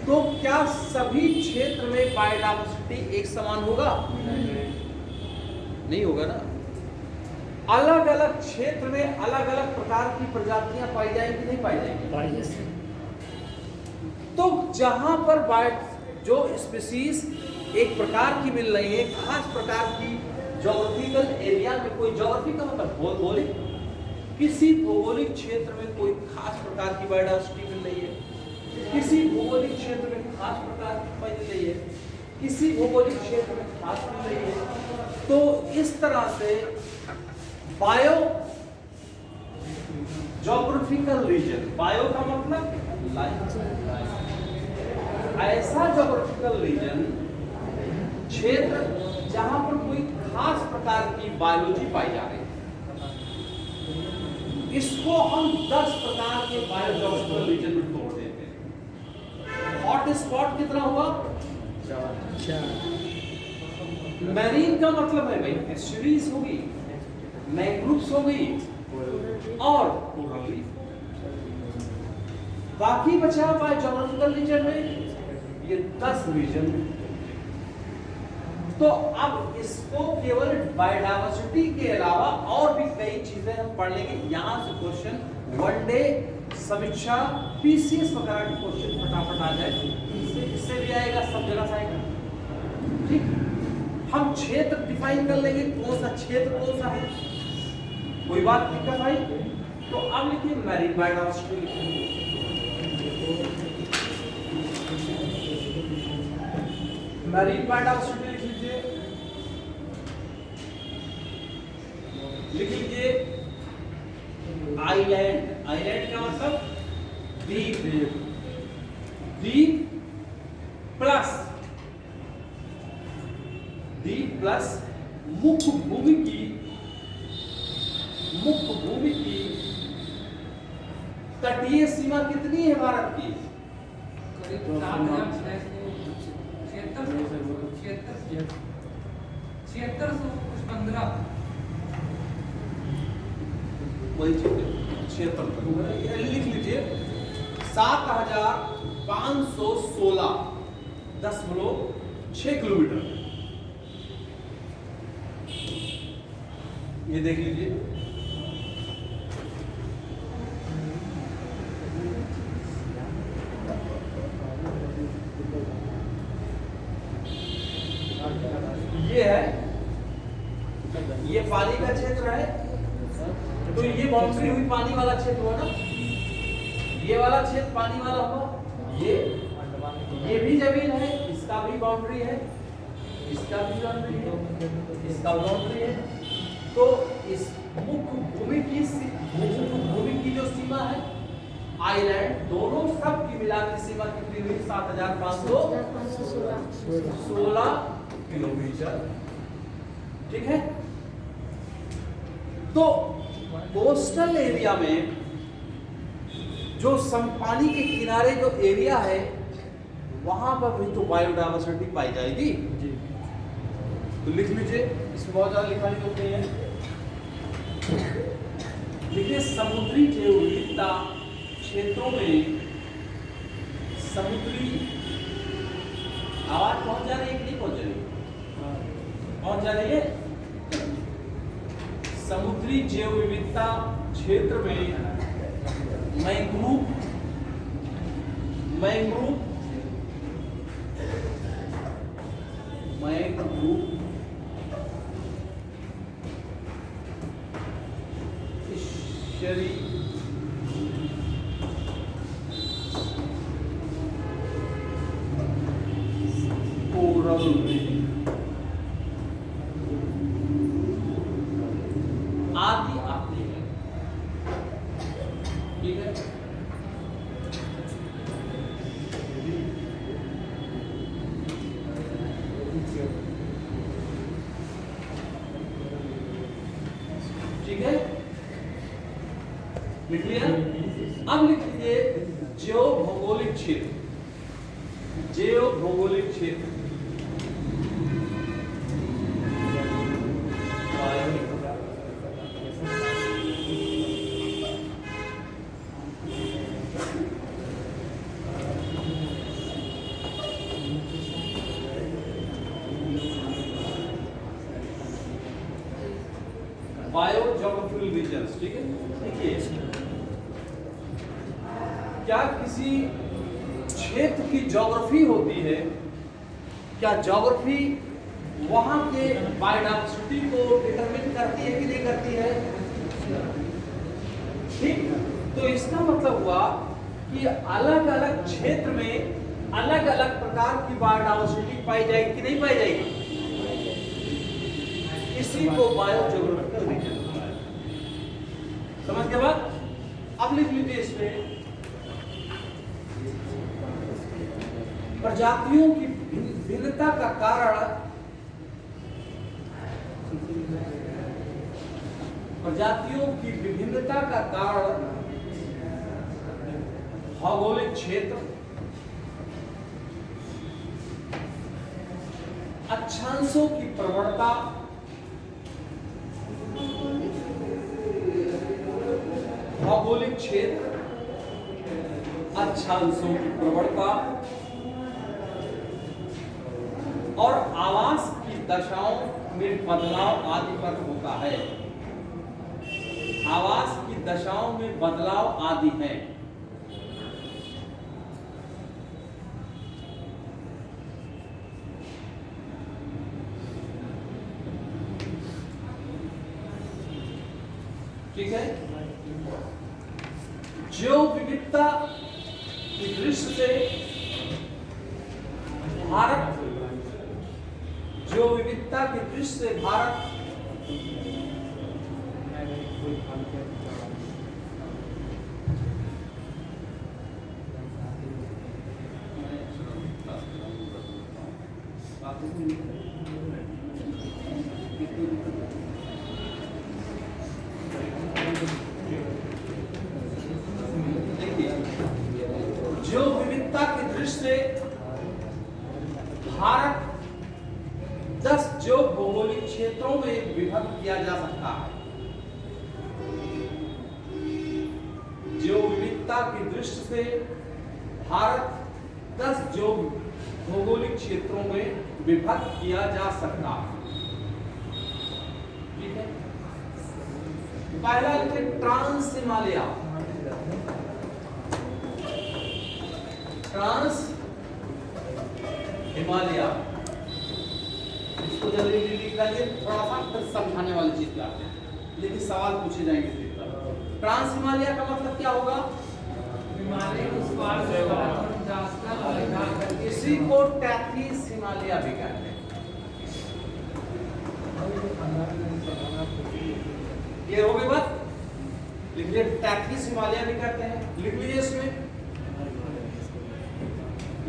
तो क्या सभी क्षेत्र में बायोडायवर्सिटी एक समान होगा? नहीं होगा ना। अलग अलग क्षेत्र में अलग अलग प्रकार की प्रजातियां पाई जाएंगी, नहीं पाई जाएंगी? तो जहां पर जो स्पीसीज एक प्रकार की मिल रही है, खास प्रकार की ज्योग्राफिकल एरिया में, कोई ज्योग्राफी का मतलब भौगोलिक, किसी भौगोलिक क्षेत्र में कोई खास प्रकार की बायोडायवर्सिटी मिल रही है, किसी भौगोलिक क्षेत्र में खास प्रकार की मिल रही है, किसी भौगोलिक क्षेत्र में खास मिल रही है, तो इस तरह से बायो ज्योग्राफिकल रीजन, बायो का मतलब लाइफ, ऐसा ज्योग्राफिकल रीजन, क्षेत्र जहां पर कोई खास प्रकार की बायोलॉजी पाई जा रही है, इसको हम 10 प्रकार के बायोज्योग्राफिकल रीजन में तोड़ देते हैं। हॉट स्पॉट कितना हुआ? 4। मैरीन का मतलब है भाई फिशरीज होगी, मैंग्रोव्स हो गई और कोरल रीफ। बाकी बचा बायोज्योग्राफिकल रीजन में ये 10 रीजन। तो अब इसको केवल बायोडायवर्सिटी के अलावा और भी कई चीजें हम पढ़ लेंगे। यहां से क्वेश्चन वनडे समीक्षा पीसीएस वगैरह के क्वेश्चन फटाफट आ जाए, इससे भी आएगा, सब जगह से आएगा। ठीक, हम क्षेत्र डिफाइन कर लेंगे, कौन सा क्षेत्र कौन सा है, कोई बात दिक्कत आई तो अब लिखिए मैरीन बायोडायवर्सिटी लिखिए। मैरीन बायोडायवर्सिटी लिख लीजिए, लिख लीजिए आइलैंड। आइलैंड का मतलब द्वीप, द्वीप प्लस मुख्य भूमि की तटीय सीमा कितनी है भारत की? करीब 7,615 वही क्षेत्र लिख लीजिए 7,516.6 किलोमीटर। ये देख लीजिए, ये है, ये पानी का क्षेत्र है, तो ये बाउंड्री हुई पानी वाला क्षेत्र हुआ ना, ये वाला क्षेत्र पानी वाला हुआ, ये भी जमीन है, इसका भी बाउंड्री है, इसका भी बाउंड्री है, इसका बाउंड्री है। तो इस मुख्य भूमि की जो सीमा है, आइलैंड, दोनों सब की मिला की सीमा कितनी हुई? 7,516 किलोमीटर। ठीक है, तो कोस्टल एरिया में जो पानी के किनारे जो एरिया है वहां पर भी तो बायोडायवर्सिटी पाई जाएगी। तो लिख लीजिए, इसमें बहुत ज्यादा लिखा नहीं होते हैं। देखिए समुद्री जैव विविधता क्षेत्रों में समुद्री आवाज पहुंच जा रही है कि नहीं पहुंच रही? पहुंच जा रही है। समुद्री जैव विविधता क्षेत्र में मैंग्रोव फिशरी रूरल आदि आती है। ठीक है, ठीक है, लिख लिया। अब लिख लीजिए जैव भौगोलिक क्षेत्र, जैव भौगोलिक क्षेत्र बायोजियोग्राफिकल रीजन्स। ठीक है, देखिए क्या किसी क्षेत्र की ज्योग्राफी होती है, क्या ज्योग्राफी वहां के बायोडायवर्सिटी को डिटरमिन करती है कि नहीं करती है? ठीक, तो इसका मतलब हुआ कि अलग अलग क्षेत्र में अलग अलग प्रकार की बायोडायवर्सिटी पाई जाएगी कि नहीं पाई जाएगी? इसी को बायोजियोग्राफिकल रीजन समझ के बाद अब लिख लीजिए इसमें प्रजातियों की भिन्नता का कारण, प्रजातियों की विभिन्नता का कारण भौगोलिक क्षेत्र, अक्षांशों की प्रवणता, भौगोलिक क्षेत्र, अक्षांशों की प्रवणता और आवास की दशाओं में बदलाव आदि पर होता है। आवास की दशाओं में बदलाव आदि है। ठीक है, जैव विविधता की दृष्टि से भारत, जैव विविधता की दृष्टि से भारत जो विविधता की दृष्टि से भारत 10 जो भौगोलिक क्षेत्रों में विभक्त किया जा सकता है। जो विविधता की दृष्टि से भारत 10 जो भौगोलिक क्षेत्रों में विभक्त किया जा सकता है। ठीक है, पहला लिखे ट्रांस हिमालय, ट्रांस हिमालय, इसको जल्दी लिख लीजिए, थोड़ा सा फिर समझाने वाली चीज पे आते हैं, लेकिन सवाल पूछे जाएंगे इसके ऊपर। ट्रांस हिमालय का मतलब क्या होगा? हिमालय उस पार से इसी को टैथीस हिमालय भी कहते हैं। ये हो गई बात, लिख लीजिए टैथीस हिमालय भी कहते हैं। लिख लीजिए इसमें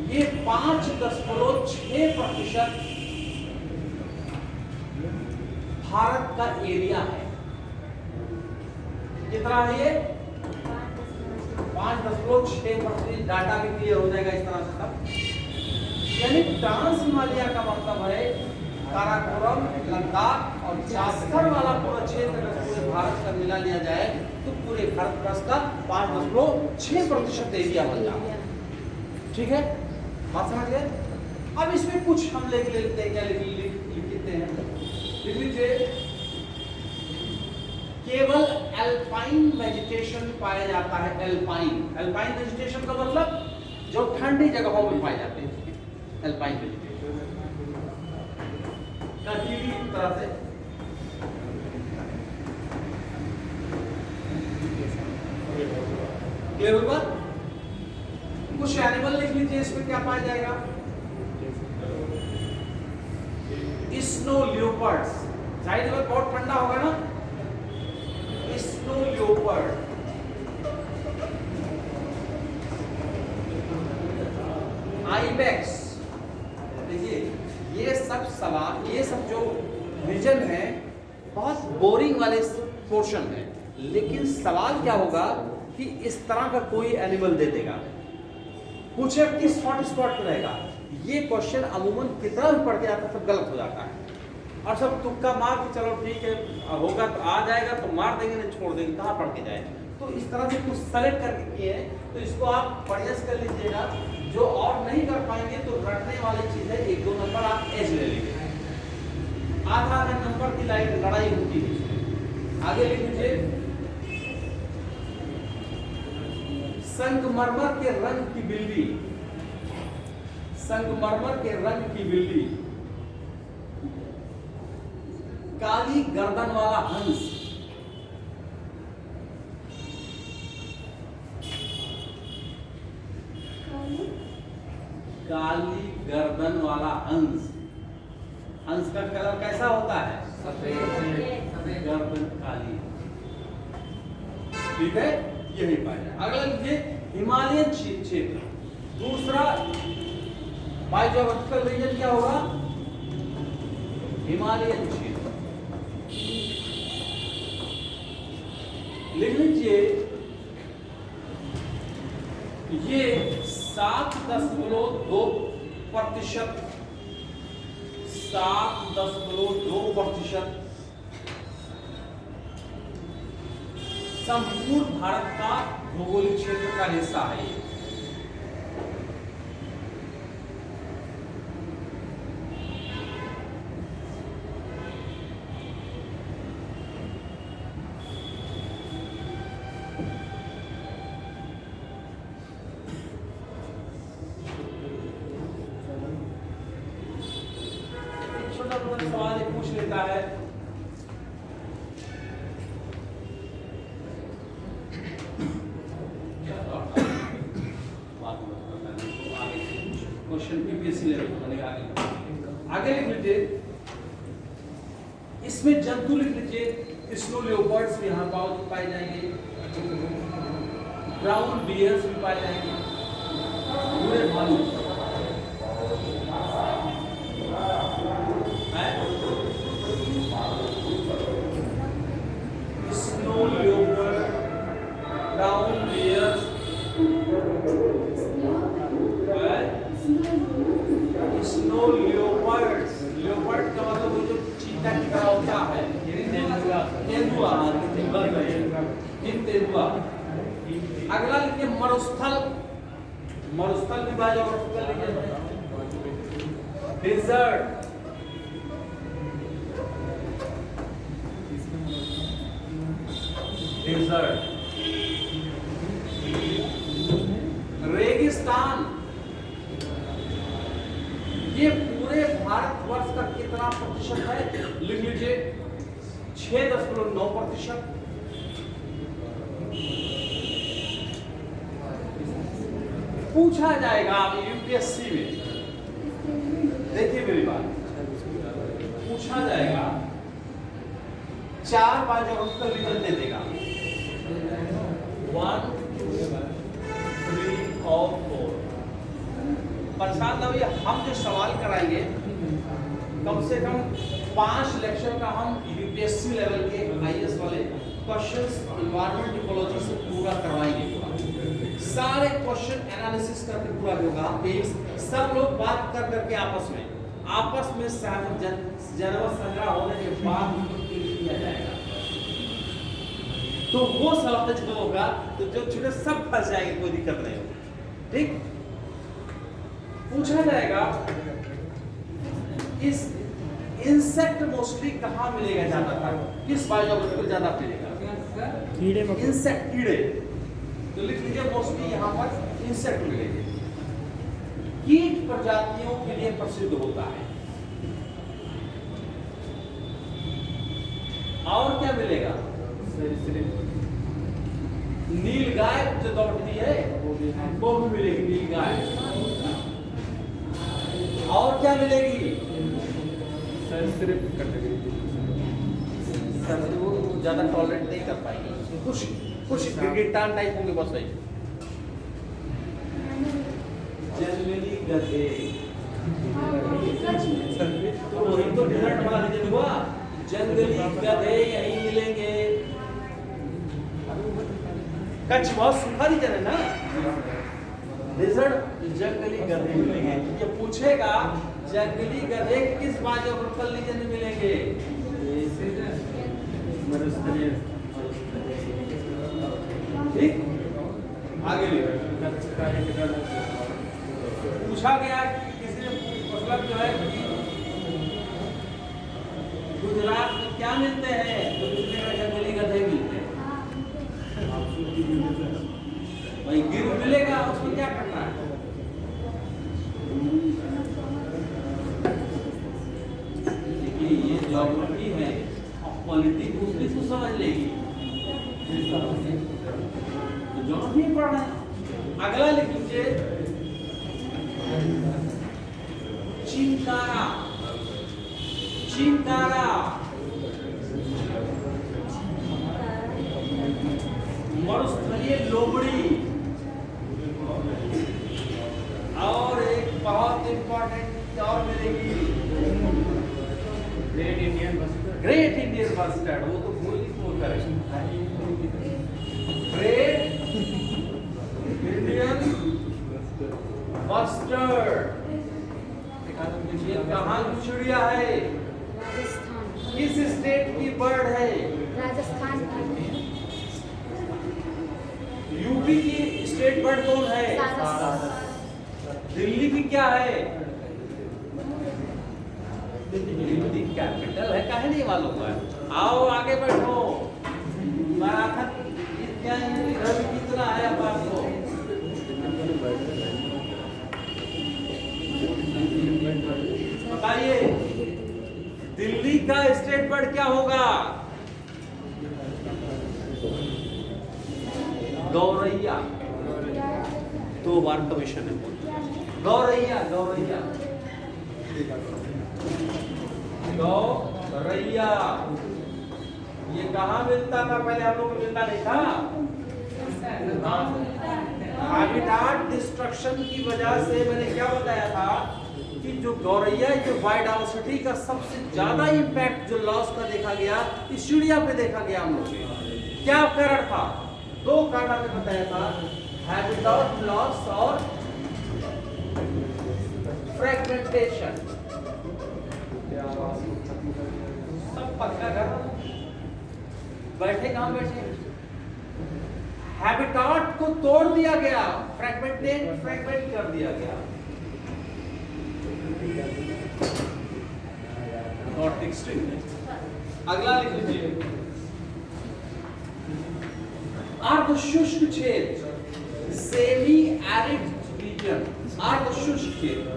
ये 5.6% भारत का एरिया है। कितना है ये? 5.6%। डाटा भी क्लियर हो जाएगा इस तरह से सब। यानी ट्रांस हिमालय का मतलब है काराकोरम, लद्दाख और जास्कर वाला पूरा क्षेत्र अगर पूरे भारत का मिला लिया जाए तो पूरे भारतवर्ष का 5.6% एरिया बन जाता है। ठीक है, बात समझ गए? अब इसमें कुछ हम लिख लेते हैं, क्या लिखते हैं? लिख लीजिए केवल एल्पाइन वेजिटेशन पाया जाता है। एल्पाइन, एल्पाइन वेजिटेशन का मतलब जो ठंडी जगहों में पाए जाते हैं, एल्पाइन वेजिटेशन कंटीली तरह से। क्लियर होगा? कुछ एनिमल लिख लीजिए, इसमें क्या पाया जाएगा? स्नो लियोपर्ड्स, जाहिर है बहुत ठंडा होगा ना, स्नो लियोपर्ड, आइबेक्स। देखिए ये सब सवाल, ये सब जो रीजन है बहुत बोरिंग वाले पोर्शन है, लेकिन सवाल क्या होगा कि इस तरह का कोई एनिमल दे देगा, पूछे किस हॉट स्पॉट पे रहेगा। ये क्वेश्चन अमूमन कितना भी पढ़ के आता है सब गलत हो जाता है, और सब तुक्का मार के चलो ठीक है होगा तो आ जाएगा तो मार देंगे नहीं छोड़ देंगे, कहाँ पढ़ के जाए। तो इस तरह से कुछ सेलेक्ट करके किए हैं, तो इसको आप बढ़िया से कर लीजिएगा। जो और नहीं कर पाएंगे तो रटने वाली चीज है, 1-2 नंबर आप एज ले लीजिए, आधा आधा नंबर की लाइन लड़ाई होती है। आगे लिख लीजिए, संगमरमर के रंग की बिल्ली, संगमरमर के रंग की बिल्ली, काली गर्दन वाला हंस, काली गर्दन वाला हंस। हंस का कलर कैसा होता है? सफेद। गर्दन काली, ठीक है, यही पाया। अगला लिखिए, हिमालयन क्षेत्र। दूसरा बायोजियोग्राफिकल रीजन क्या होगा? हिमालयन क्षेत्र। लिख लीजिए, ये 7.2%, 7.2% संपूर्ण भारत का भौगोलिक क्षेत्र का हिस्सा है ये। सवाल पूछ लेता है, क्वेश्चन पीपीएससी लेवल बनेगा। आगे लिख लीजिए, इसमें जंतु लिख लीजिए, स्नो लियोपर्ड्स भी यहाँ पाए जाएंगे, ब्राउन बियर्स भी पाए जाएंगे, पूरे भालू, snow leopard, brown bears, snow leopards. Leopard का मतलब वो जो चीता की तरह होता है, तेंदुआ, तेंदुआ। अगला लिखिए, मरुस्थल। मरुस्थल भी बायोग्राफिकल रीजन है। Desert, desert. रेगिस्तान, ये पूरे भारतवर्ष का कितना प्रतिशत है? लिख लीजिए, 6.9%। पूछा जाएगा आप यूपीएससी में, देखिए मेरी बात, पूछा जाएगा, 4 बायोग्राफिकल रीजन दे देगा, 1, 2, 3 और 4। परेशान ना भैया, हम जो सवाल कराएंगे कम से कम 5 लेक्चर का हम यूपीएससी लेवल के आईएएस वाले क्वेश्चंस एनवायरमेंट इकोलॉजी से पूरा करवाएंगे। पूरा सारे क्वेश्चन एनालिसिस करके पूरा होगा। सब लोग बात कर करके आपस में सहमत जनवत संग्रह होने के बाद किया जाएगा, तो वो सवाल जो होगा तो जो छुटे सब फंस जाएंगे, कोई दिक्कत नहीं होगी। ठीक, पूछा जाएगा इस इंसेक्ट मोस्टली कहाँ मिलेगा ज्यादातर, किस बायोग्राफिकल ज्यादा मिलेगा? कीड़े इंसेक्ट, कीड़े। तो लिख लीजिए, मोस्टली यहाँ पर इंसेक्ट मिलेंगे। कीट प्रजातियों के लिए प्रसिद्ध होता है। और क्या मिलेगा? नीलगाय जो दौड़ती है वो भी मिलेगी, नीलगाय। और क्या मिलेगी? सिर्फ कैटेगरी सर वो ज़्यादा टॉलरेट नहीं कर पाएंगे, कुछ गिरगिटान टाइप होंगे बस वही। जनरली गधे तो वही तो डिजर्ट वाला रीजन हुआ, जंगली गधे यहीं मिलेंगे। कच्छ बहुत सूखा रीजन है ना, डिजर्ट जंगली गधे मिलेंगे। ये पूछेगा जंगली गधे किस बायोग्राफिकल रीजन में मिलेंगे? ठीक, आगे पूछा गया कि किसी ने मतलब जो है कि गुजरात में क्या मिलते हैं, तो दूसरे का जंगली गधे मिलते हैं। भाई गिर मिलेगा, उसको क्या करना है? देखिए ये ज्योग्राफी है और पॉलिटिक्स दूसरी को समझ लेगी, तो ज्योग्राफी पढ़ना है। अगला लिख लीजिए चिंकारा। चिंकारा मरुस्थलीय लोमड़ी। और एक बहुत इंपॉर्टेंट और मिलेगी great Indian bustard. Great Indian bustard, वो तो भूल ही क्यों करें। ग्रेट इंडियन बस्टर्ड ये कहाँ की चिड़िया है? राजस्थान। किस स्टेट की बर्ड है? राजस्थान की। यूपी की स्टेट बर्ड कौन है? सारस। दिल्ली की क्या है? दिल्ली कैपिटल है, काहे नहीं मालूम है? आओ आगे बैठो। मैराथन इधर कितना है अब आपको? बताइए दिल्ली का स्टेट बर्ड क्या होगा? गौरैया। 2 बार कमीशन है। गौरैया गौरैया गौरैया। ये कहाँ मिलता था पहले? हम लोग को मिलता नहीं था। हैबिटाट डिस्ट्रक्शन की वजह से मैंने क्या बताया था कि जो गौरैया, जो बायोडायवर्सिटी का सबसे ज्यादा इंपैक्ट जो लॉस का देखा गया, इस चिड़िया पे देखा गया हम लोग के। क्या कारण था? 2 कारण मैंने बताया था, हैबिटाट लॉस और फ्रैगमेंटेशन। सब पक्का कर बैठे, कहाँ बैठे? हैबिटाट को तोड़ दिया गया, फ्रैगमेंट कर दिया गया। Not extreme. अगला लिख लीजिए अर्ध शुष्क क्षेत्र, सेमी एरिड रीजन। अर्ध शुष्क क्षेत्र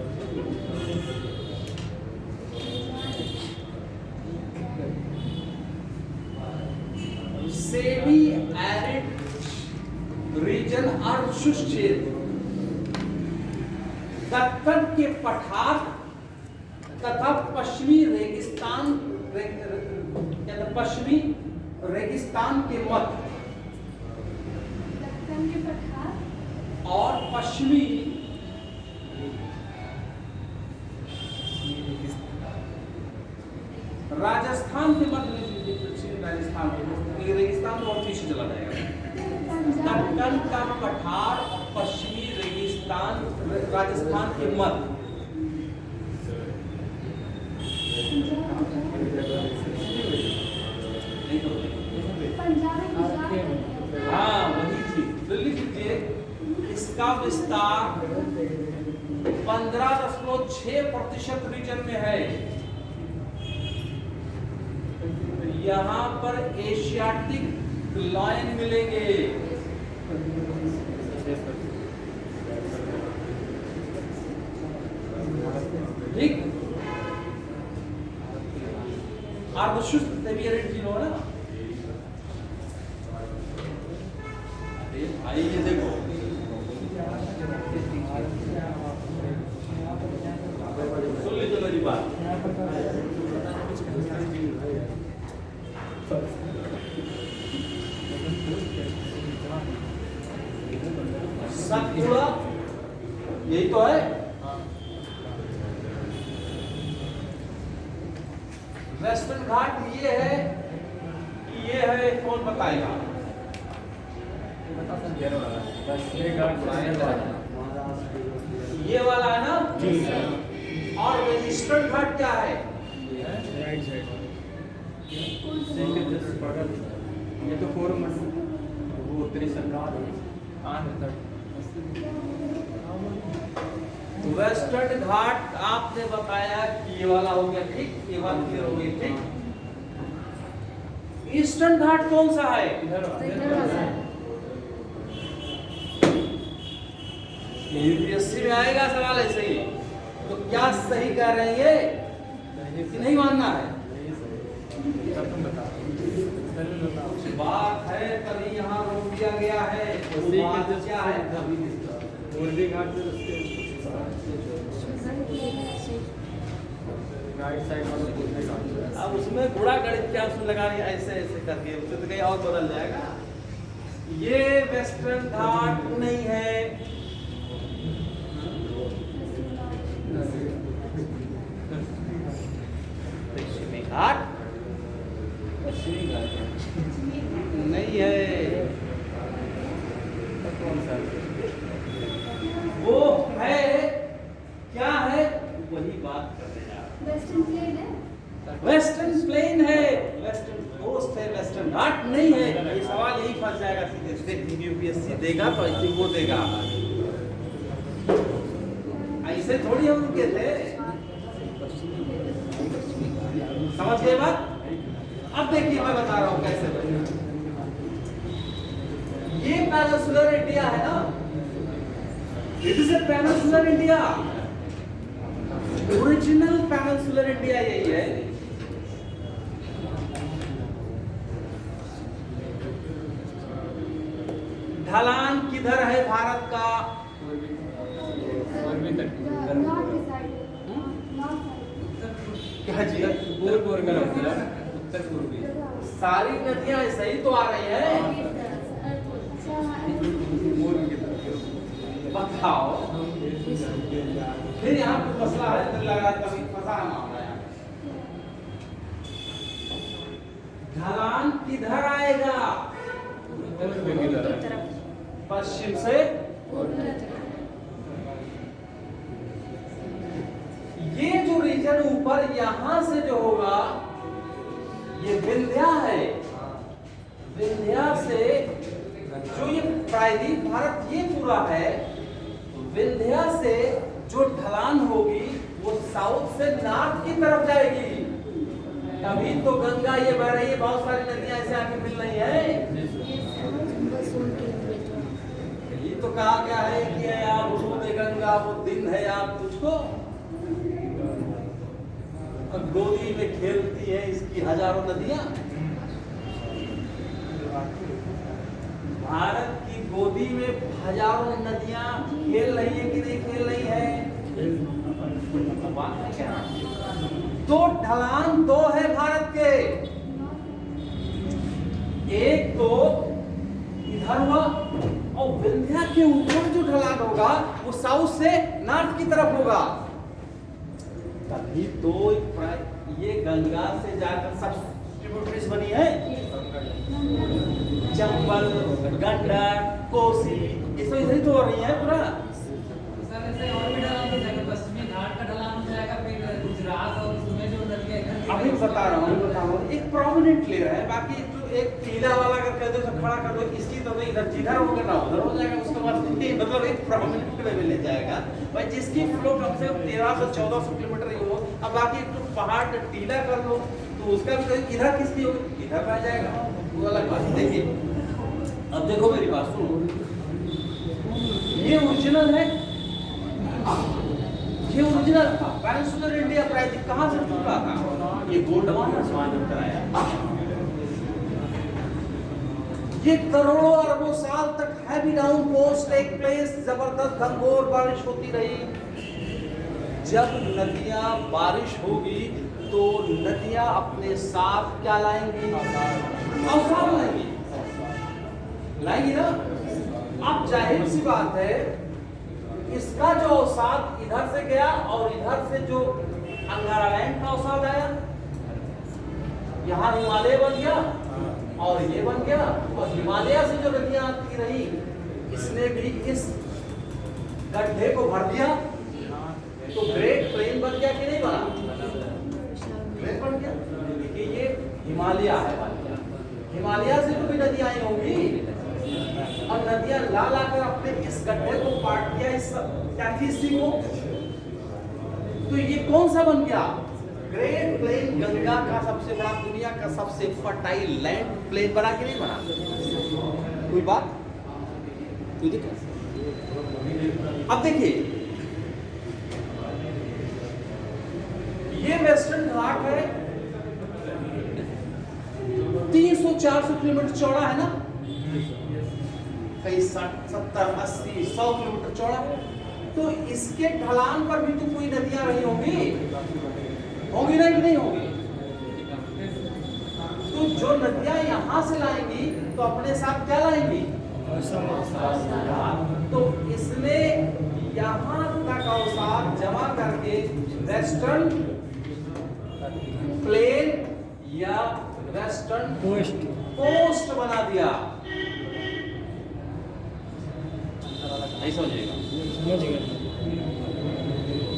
सेमी एरिड रीजन, अर्ध शुष्क क्षेत्र। दक्कन के पठार तथा पश्चिमी रेगिस्तान पश्चिमी रेगिस्तान के मध्य और पश्चिमी राजस्थान के मध्य में, पश्चिमी राजस्थान के रेगिस्तान तो और पीछे चला जाएगा। दक्कन का पठार, पश्चिमी रेगिस्तान, राजस्थान के मध्य। हाँ वही चीज तो लिख लीजिए। इसका विस्तार 15.6% रीजन में है। यहाँ पर एशियाटिक लायन मिलेंगे। ठीक, अर्धशुष्क सेवियरेट जीरो है ना। भाई ये देखो, सुन लीजिए मेरी बात। सतपुड़ा यही तो है। वेस्टर्न घाट ये है कि ये है, कौन बताएगा? ये वाला है ना जी। और ईस्टर्न घाट क्या है? राइट साइड ये तो कोरमंडल, वो उत्तरी सरकार वेस्टर्न घाट आपने बताया कि ये वाला हो गया, ठीक, ये बात क्लियर हो गई, ठीक। ईस्टर्न घाट कौन सा है? यूपीएससी में आएगा सवाल ऐसे ही, तो क्या सही कह रहे हैं ये कि नहीं मानना है? कुछ बात है तभी यहाँ रोक दिया गया है। वो बात क्या है? मुर्गी घाट से राइट साइड वाला अब उसमें गुणा गणित क्या उसमें लगानी, ऐसे ऐसे करके उससे तो कहीं और बदल जाएगा। ये वेस्टर्न घाट नहीं है, पश्चिमी घाट नहीं है, कौन सा? वो है क्या है? वही बात कर रहे हैं। वेस्टर्न प्लेन है। वेस्टर्न प्लेन है, वेस्टर्न कोस्ट है, वेस्टर्न घाट नहीं है। ये सवाल यही फंस जाएगा सीधे सीधे। यूपीएससी देगा तो ऐसे वो देगा, ऐसे थोड़ी हम रुके थे। समझ गए बात? अब देखिए मैं बता रहा हूं कैसे बने। ये पेनिनसुलर इंडिया है ना, it is a peninsular India, original peninsular India यही है। ढलान किधर है भारत का? नॉर्थ की साइड। North side. क्या जी? उत्तर पूर्वी सारी नदियां ऐसे ही तो आ रही है। बताओ फिर यहाँ पे मसला है, फिर लगा कभी फंसा मामला है। ढलान किधर आएगा? पश्चिम से। ये जो रीजन ऊपर यहां से जो होगा ये विंध्या है। विंध्या से जो ये प्रायद्वीप भारत ये पूरा है, विंध्या से जो ढलान होगी वो साउथ से नॉर्थ की तरफ जाएगी। अभी तो गंगा ये बह रही है, बहुत सारी नदियां ऐसे आके मिल रही है। ये तो कहा गया है कि आप रूद गंगा वो दिन है आप तुझको, और गोदी में खेलती है इसकी हजारों नदियां। भारत की गोदी में हजारों नदियां खेल रही है कि नहीं खेल रही है? बात है क्या? तो ढलान दो है भारत के, एक तो इधर हुआ और विंध्या के ऊपर जो ढलान होगा वो साउथ से नॉर्थ की तरफ होगा। तभी तो ये गंगा से जाकर सब ट्रिब्यूटरीज बनी है। चंबल, गंडक, कोसी, ये सब इधर ही तो हो रही है पूरा। सर ऐसे और भी ढलान हो जाएगा, पश्चिमी घाट का ढलान हो जाएगा, फिर गुजरात और उसमें जो नदियां इधर अभी बता रहा हूँ एक प्रोमिनेंट लेयर है। बाकी तो एक टीला वाला अगर कह दो सब खड़ा कर दो, इसकी तो नहीं, इधर जिधर होगा ना उधर हो जाएगा। उसके बाद मतलब एक प्रोमिनेंट वे में ले जाएगा भाई, जिसकी फ्लो कम से कम 1300-1400 किलोमीटर ही हो। अब बाकी तो पहाड़ टीला कर लो तो उसका भी इधर किसकी होगी, इधर आ जाएगा, वो अलग बात। देखिए अब देखो मेरी बात सुनो, ये ओरिजिनल है, ये ओरिजिनल था। पेनिनसुलर इंडिया प्रायद्वीप कहाँ से टूटा था? ये गोंडवाना समागम कराया। ये करोड़ों अरबों साल तक हैवी डाउनपोर्स टेक प्लेस, जबरदस्त घनघोर बारिश होती रही। जब नदियां बारिश होगी तो नदियां अपने साथ क्या लाएंगी? अवसाद लाएंगी, लाएंगी ना। अब जाहिर सी बात है, इसका जो अवसाद इधर से गया और इधर से जो अंगारा लैंड का अवसाद आया, यहाँ हिमालय बन गया और ये बन गया, और हिमालय से जो नदियां आती रही, इसने भी इस गड्ढे को भर दिया, तो ग्रेट प्लेन बन गया कि नहीं बना? ग्रेट बन गया। देखिए ये हिमालय है, हिमालय से जो भी नदियां आई होंगी और नदियां ला लाकर अपने इस गड्ढे को काट दिया, इस कैथीसी को, तो ये कौन सा बन गया? Great plain. गंगा का सबसे बड़ा, दुनिया का सबसे फर्टाइल लैंड प्लेन बना कि नहीं बना? कोई बात? कोई दिक्कत? अब देखिए, ये वेस्टर्न घाट है, 300-400 किलोमीटर चौड़ा है ना, कई 70, 80, 100 किलोमीटर चौड़ा। तो इसके ढलान पर भी तो कोई नदियां रही होंगी ना कि नहीं होगी? तो जो नदियां यहां से लाएंगी तो अपने साथ क्या लाएंगी? तो इसने यहां तक अवसाद जमा करके वेस्टर्न प्लेन या वेस्टर्न कोस्ट बना दिया। नहीं समझिएगा,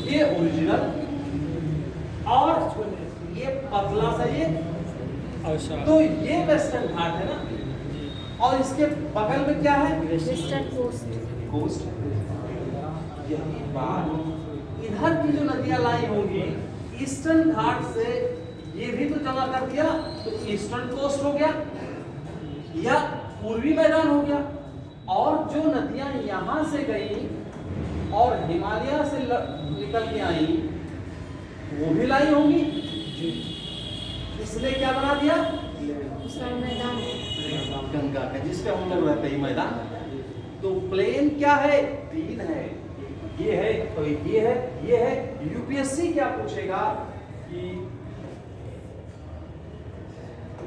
ये ओरिजिनल और ये पतला सा ये, तो ये वेस्टर्न घाट है ना, और इसके बगल में क्या है? Western coast. कोस्ट। यही बात, इधर की जो नदियां लाई होंगी ईस्टर्न घाट से, ये भी तो जमा कर दिया, तो ईस्टर्न कोस्ट हो गया या पूर्वी मैदान हो गया। और जो नदियां यहां से गई और हिमालय से निकल के आई, वो भी लाई होंगी, इसने क्या बना दिया? मैदान गंगा का, जिसपे हम लोग रहते हैं मैदान। तो प्लेन क्या है? 3 है, ये है, तो ये है, ये है। यूपीएससी क्या पूछेगा कि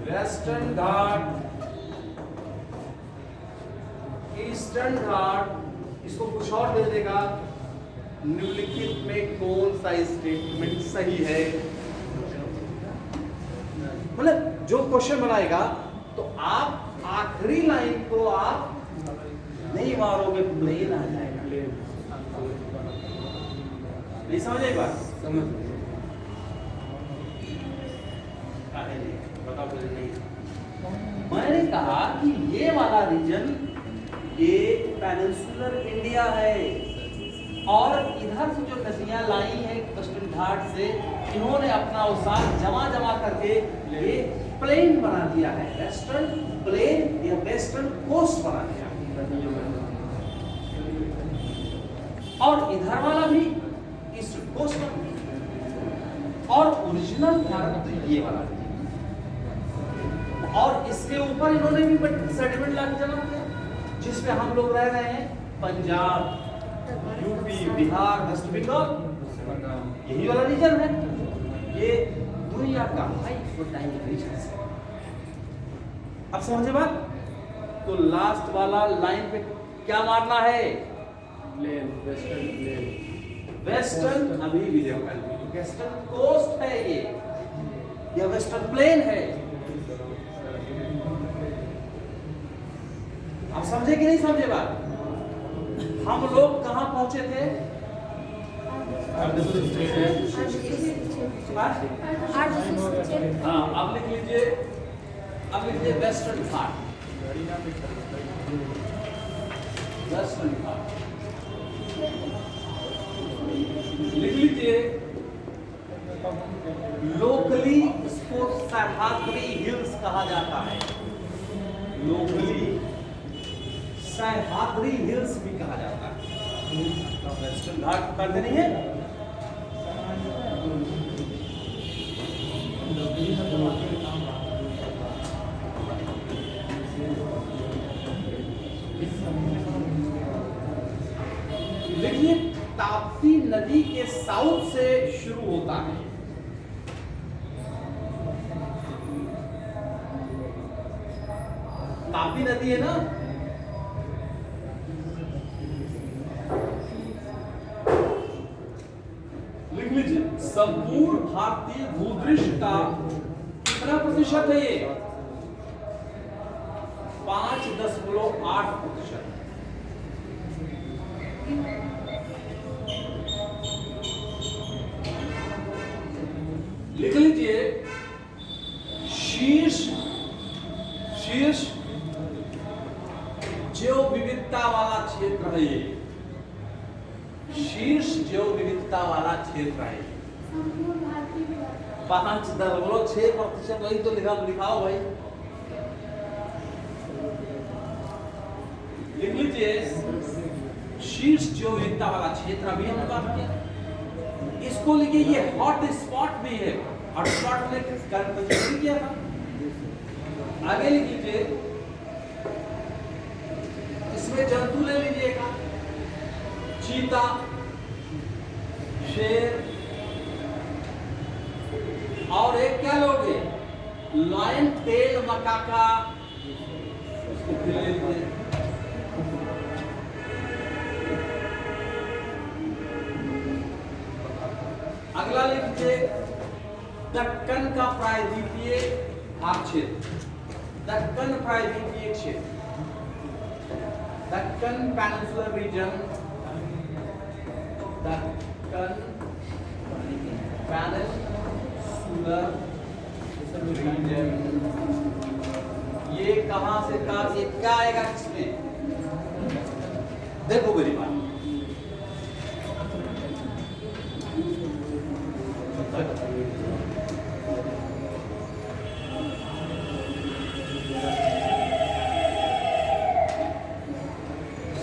वेस्टर्न घाट, ईस्टर्न घाट, इसको कुछ और दे देगा, निम्नलिखित में कौन सा स्टेटमेंट सही है? मतलब जो क्वेश्चन बनाएगा तो आप आखिरी लाइन को आप नहीं मारोगे, प्लेन आ जाएगा। नहीं समझ एक बात? समझ मैंने कहा कि ये वाला रीजन ये पेनिनसुलर इंडिया है, और इधर से जो नदियां लाई हैं वेस्टर्न घाट से, इन्होंने अपना अवसाद जमा करके ये प्लेन बना दिया है, वेस्टर्न प्लेन या वेस्टर्न कोस्ट बना दिया। और इधर वाला भी ईस्ट कोस्ट, और ओरिजिनल भारत ये वाला, और इसके ऊपर इन्होंने भी सेटलमेंट ला के जमा किया, जिसपे हम लोग रह रहे हैं, पंजाब, यूपी, बिहार, वेस्ट बंगाल, यही वाला रीजन है। ये दुनिया का हाई फर्टाइल रीजन है। अब समझे बात? तो लास्ट वाला लाइन पे क्या मारना है? Plane, western plane. वेस्टर्न, अभी भी देखो, वेस्टर्न कोस्ट है ये, या वेस्टर्न प्लेन है। आप समझे कि नहीं समझे बात? हम लोग कहां पहुंचे थे? हाँ, अब लिख लीजिए, वेस्टर्न घाट, वेस्टर्न घाट लिख लीजिए। लोकली इसको सह्याद्री हिल्स कहा जाता है, लोकली सह्याद्री हिल्स भी कहा जाता है। वेस्टर्न घाट करते नहीं है? देखिए, ताप्ती नदी के साउथ से शुरू होता है, ताप्ती नदी है ना, संपूर्ण भारतीय भूदृश्य का कितना प्रतिशत है ये? 5.8%। लिख लीजिए, शीर्ष जैव विविधता वाला क्षेत्र है ये। शीर्ष जैव विविधता वाला क्षेत्र है। संपूर्ण भारतीय 5.6%। वही तो लिखाओ भाई, लिख लीजिए, शीर्ष जैव विविधता वाला क्षेत्र। अभी हमने बात किया, इसको लिखिए, ये हॉट स्पॉट भी है। हॉट स्पॉट में कंसिडर किया था। आगे लिख लीजिए, इसमें जंतु ले लीजिएगा, चीता, शेर, और एक क्या लोगे, लायन टेल मकाका, उसको फिर ले लीजिए। अगला लिखिए, दक्कन का प्रायद्वीपीय भाग क्षेत्र। दक्कन प्रायद्वीपीय क्षेत्र, Deccan peninsular reason, Deccan peninsular reason. ये कहां से कहां, ये क्या आएगा इसमें? देखो मेरी बात,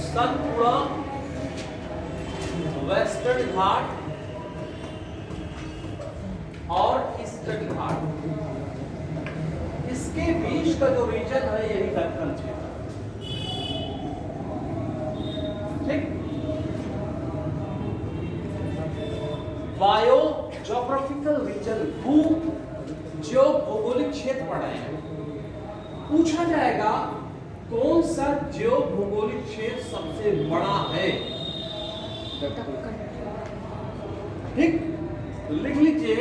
सतपुड़ा, वेस्टर्न घाट और ईस्टर्न घाट, इसके बीच का जो रीजन है यही दक्कन क्षेत्र। ठीक, बायो ज्योग्राफिकल रीजन, भू जो भौगोलिक क्षेत्र पढ़ाएंगे। पूछा जाएगा कौन सा जो भौगोलिक क्षेत्र सबसे बड़ा है? ठीक, तो लिख लीजिए,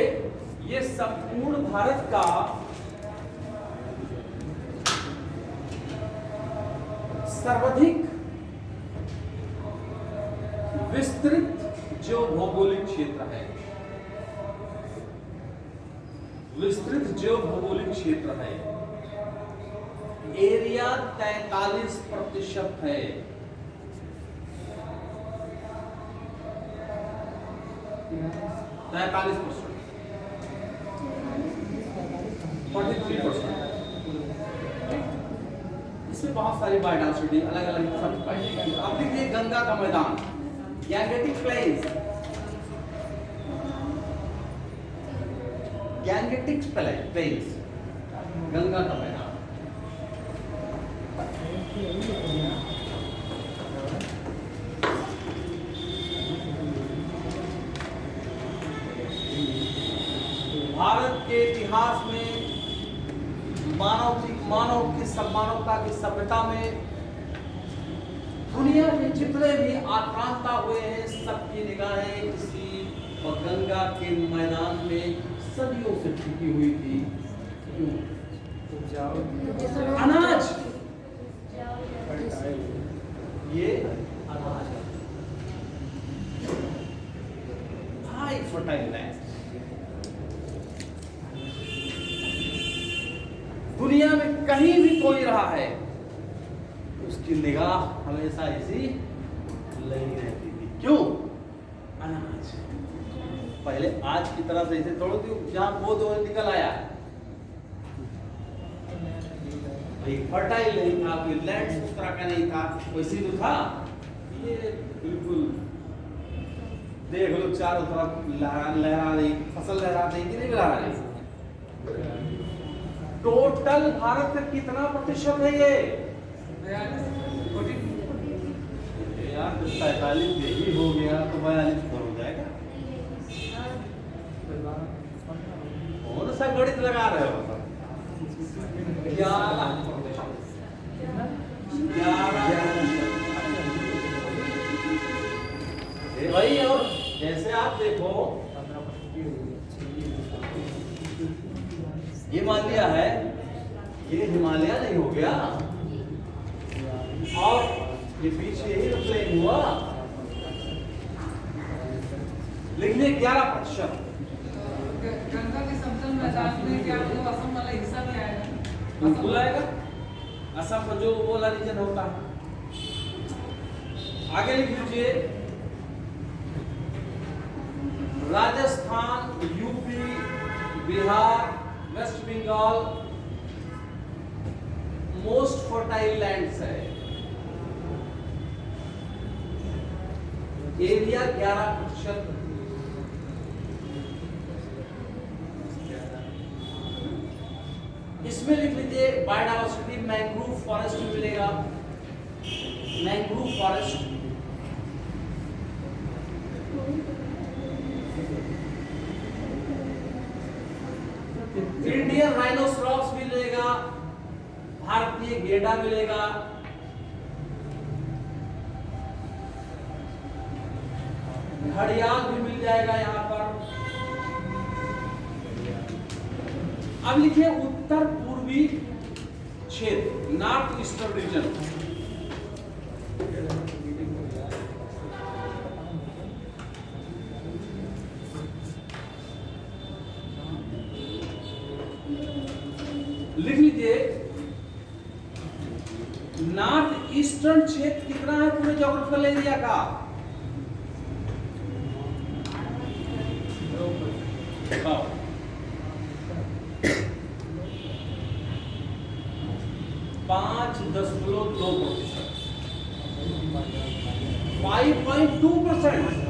ये संपूर्ण भारत का सर्वाधिक विस्तृत जो भौगोलिक क्षेत्र है। विस्तृत जो भौगोलिक क्षेत्र है, एरिया 43% है। (43%) 43%। इसमें बहुत सारी बायोडायवर्सिटी अलग अलग सब पाएंगे। अब देखिए, गंगा का मैदान, Gangetic plains, Gangetic plains, Ganga का मैदान। भारत के इतिहास में मानवता की सभ्यता में दुनिया में जितने भी आक्रांता हुए हैं, सबकी निगाहें इसी गंगा के मैदान में सदियों से टिकी हुई थी। क्यों? अनाज, ये अनाज हाई फर्टाइल लैंड। दुनिया में कहीं भी कोई रहा है, उसकी निगाह हमेशा इसी लगी रहती थी। क्यों? अनाज। पहले आज की तरह से इसे थोड़ी थी, जहां वो दो निकल आया, भाई फर्टाइल नहीं था, कोई लैंड उस तरह का नहीं था, वैसे तो था। ये बिल्कुल देख लो, चारों तरफ लहरा रही, फसल लहरा रही कि नहीं लहरा रही? टोटल भारत का कितना प्रतिशत है ये? 42। यार 45 यही हो गया तो 42 हो जाएगा। कौन सा गणित लगा रहे हो? 11। भाई, और जैसे आप देखो हिमालय है, ये हिमालय नहीं हो गया, और ये पीछे ही तो प्लेन हुआ। लिखने 11%। गंगा के समतल मैदान में क्या वो असम वाला हिस्सा भी आएगा? बिल्कुल आएगा, असम का जो वो वाला रीजन होता है। आगे लिख लीजिए, Rajasthan, UP, Bihar, West Bengal most fertile lands है। एरिया 11%। इसमें लिख लीजिए बायोडायवर्सिटी, मैंग्रोव फॉरेस्ट मिलेगा, मैंग्रोव फॉरेस्ट। इंडियन राइनोसरॉस मिलेगा, भारतीय गेंडा मिलेगा, घड़ियाल भी मिल जाएगा यहाँ पर। अब लिखिए उत्तर पूर्वी क्षेत्र, नॉर्थ ईस्टर्न रीजन। लिख लीजिए नॉर्थ ईस्टर्न क्षेत्र कितना है पूरे ज्योग्राफिकल एरिया का? बताओ। 5.2%, 5.2%।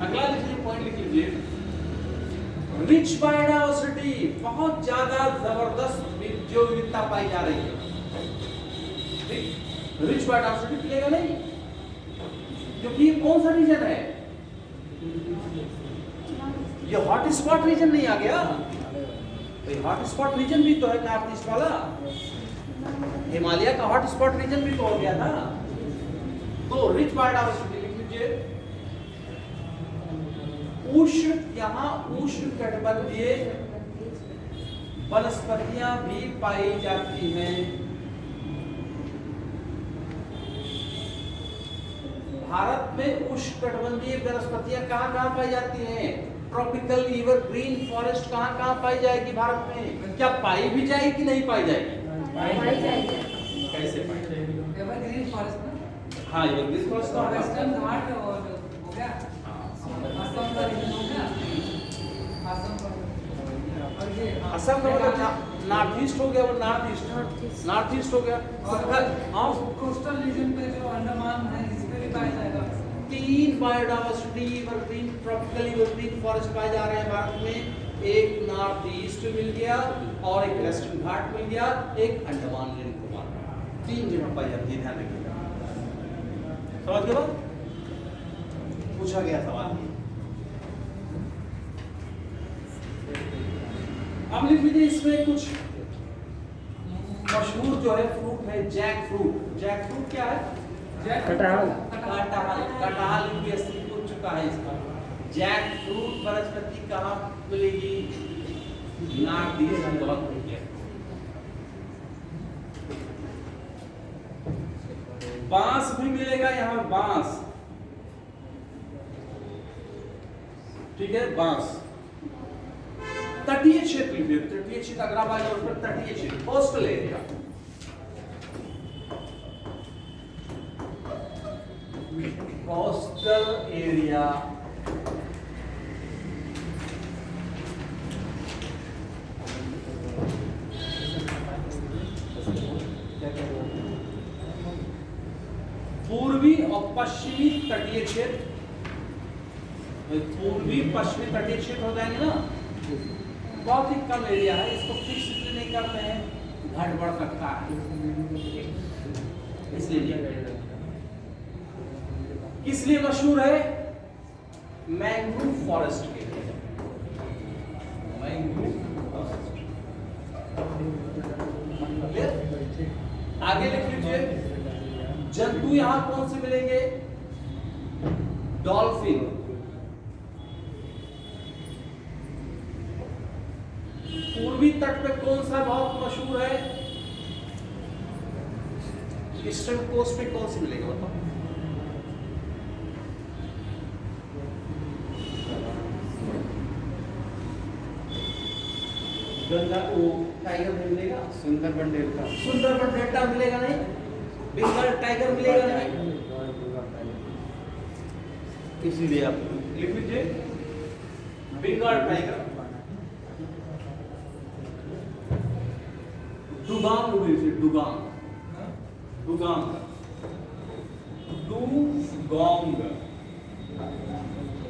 अगला लिखिए, पॉइंट लिख लीजिए, रिच बायोडायवर्सिटी, बहुत ज्यादा जबरदस्त जो विविधता पाई जा रही है। रिच बायोडायवर्सिटी मिलेगा नहीं, क्योंकि ये कौन सा रीजन है? ये हॉट स्पॉट रीजन नहीं आ गया, हॉट स्पॉट रीजन भी तो है नॉर्थ ईस्ट वाला, हिमालय का हॉट स्पॉट रीजन भी तो हो गया था। तो रिच बायोडायवर्सिटी लिख लीजिए। उष्ण, यहाँ उष्ण कटिबंधीय वनस्पतियां भी पाई जाती हैं। भारत में उष्णकटिबंधीय वनस्पतियां कहाँ पाई जाती हैं? ट्रॉपिकल एवरग्रीन फॉरेस्ट कहाँ पाई जाएगी भारत में? क्या पाई भी जाएगी कि नहीं पाई जाएगी? पाई जाएगी। कैसे पाई जाएगी? एवरग्रीन फॉरेस्ट में? हाँ, एवरग्रीन फॉरेस्ट तो वेस्टर्न घाट और हो गया, असम का रीजन हो गया, असम का, और ये असम का मतलब नॉर्थ ईस्ट हो गया, वो नॉर्थ ईस्ट हो गया। और कोस्टल रीजन पे जो अंडमान है इसमें भी पाया जाएगा। 3 biodiversity evergreen, tropical evergreen forest पाए जा रहे हैं भारत में। एक नॉर्थ ईस्ट मिल गया, और एक वेस्टर्न घाट मिल गया, एक अंडमान निकोबार, 3 जगह पाई जाती है, ध्यान रखिएगा। समझ गए बात? पूछा गया सवाल। अब लिख लीजिए, इसमें कुछ मशहूर जो है फ्रूट है, जैक फ्रूट। जैक फ्रूट क्या है? कटहल। कटहल यूपीएससी पूछ चुका है इसका। जैक फ्रूट वनस्पति कहाँ मिलेगी? नॉर्थ ईस्ट में बहुत मिलती है। बांस भी मिलेगा यहाँ, बांस, ठीक है, बांस। तटीय क्षेत्र, तटीय क्षेत्र अग्रवाल और पर तटीय क्षेत्र, कोस्टल एरिया। कोस्टल एरिया पूर्वी और पश्चिमी तटीय क्षेत्र, पूर्वी पश्चिमी तटीय क्षेत्र हो जाएंगे ना, बहुत ही कम एरिया है, इसको फिक्स इसलिए नहीं करते हैं, घट बढ़ सकता है इसलिए। किस लिए मशहूर है? मैंग्रोव फॉरेस्ट के लिए। Mangrove forest. आगे लिख लीजिए, जंतु यहां कौन से मिलेंगे? डॉल्फिन। पूर्वी तट पे कौन सा बहुत मशहूर है? ईस्टर्न कोस्ट पे कौन से मिलेगा बताओ? गंगा वो टाइगर नहीं मिलेगा, सुंदरबन डेल्टा। सुंदरबन डेल्टा मिलेगा नहीं, बंगाल टाइगर मिलेगा नहीं। इसीलिए आप लिख लीजिए बंगाल टाइगर। डुगांग डुगांग डुगांग डुगांग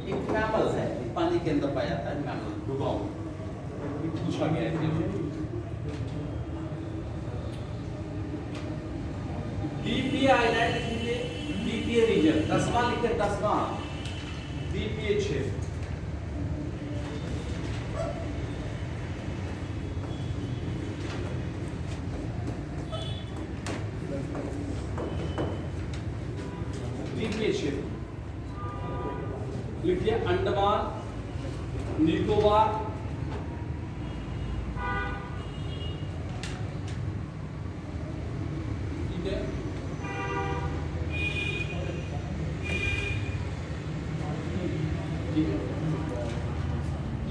एक मैमल है, पानी के अंदर पाया जाता है मैमल डुगांग। पूछा गया है डीपीए आइलैंड लिखिए, डीपीए रीजन 10वां लिखे, 10वां डीपीए 6। डीपीए 6 लिखिए, अंडमान निकोबार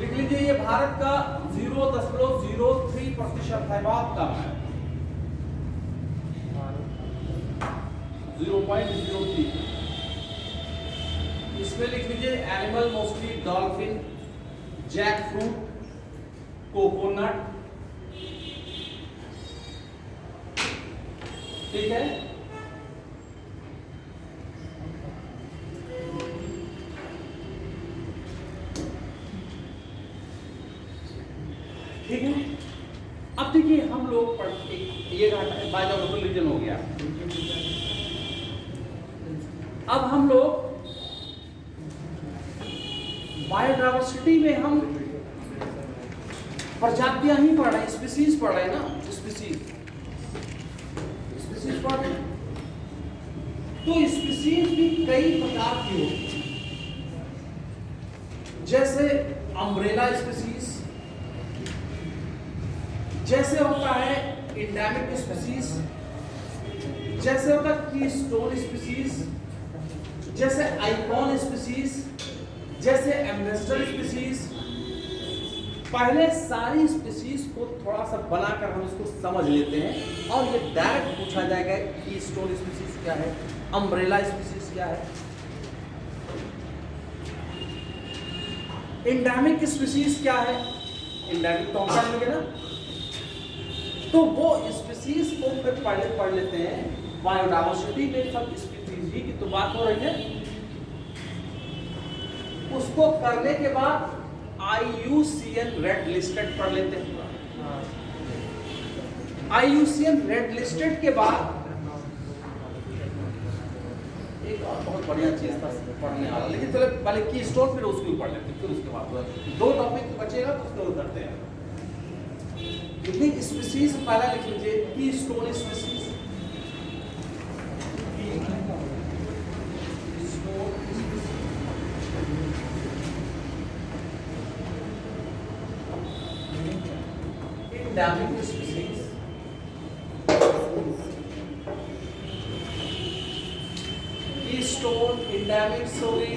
लिख लीजिए। ये भारत का 0.03% है, बहुत कम है, 0.03। इसमें लिख लीजिए animal mostly dolphin, jackfruit, coconut. ठीक है, ठीक है। अब देखिए हम लोग पढ़ते, ये बायोलॉजिकल रीजन हो गया। अब हम लोग बायोडाइवर्सिटी में हम प्रजातियां ही पढ़ रहे हैं, स्पीसीज पढ़ रहे हैं ना, स्पीसीज पढ़ रहे हैं। तो स्पीसीज भी कई प्रकार की होती है, जैसे अम्ब्रेला स्पीसीज, जैसे होता है एंडेमिक स्पीसीज, जैसे होता है कीस्टोन स्पीसीज, जैसे आइकॉन स्पीसीज, जैसे एम्बेसडर स्पीसीज। पहले सारी स्पीसीज को थोड़ा सा बनाकर हम इसको समझ लेते हैं, और ये डायरेक्ट पूछा जाएगा कीस्टोन स्पीसीज क्या है, अम्ब्रेला स्पीसीज क्या है। एंडेमिक स्पीसीज क्या है? एंडेमिक तो हम पढ़ लेंगे ना, तो वो स्पीसीज को फिर पढ़ लेते हैं। बायोडाइवर्सिटी में सब स्पीसीज ही की तो बात हो रही है। उसको करने के बाद IUCN रेड लिस्टेड पढ़ लेते हैं। IUCN रेड लिस्टेड के बाद एक और बहुत बढ़िया चीज था पढ़ने वाला, लेकिन चलो पहले कीस्टोन फिर उसको पढ़ लेते हैं, फिर उसके बाद 2 टॉपिक बचेगा तो उसको करते हैं। स्पीसीज पहला लिख लीजिए, keystone species. Endemic species, keystone endemics हो गई,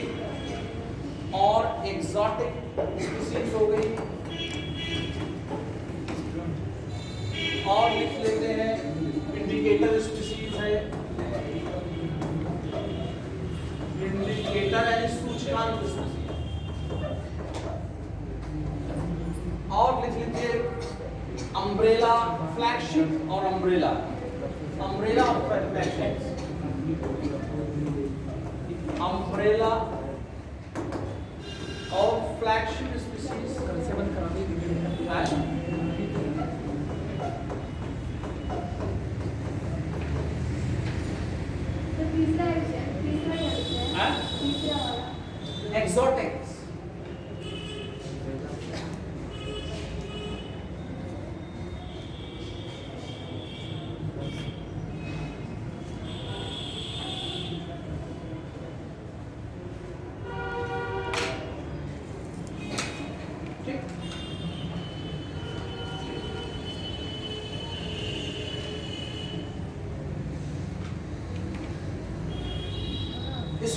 और एक्सोटिक स्पीसीज हो गई। और लिख लेते हैं इंडिकेटर स्पीसीज है, इंडिकेटर यानी सूचकांक स्पीसीज। और लिख लीजिए अम्ब्रेला, फ्लैगशिप और अम्ब्रेला, अम्ब्रेला और फ्लैगशिप, अम्ब्रेला और फ्लैगशिप स्पीसीज। एक्सोटिक्स,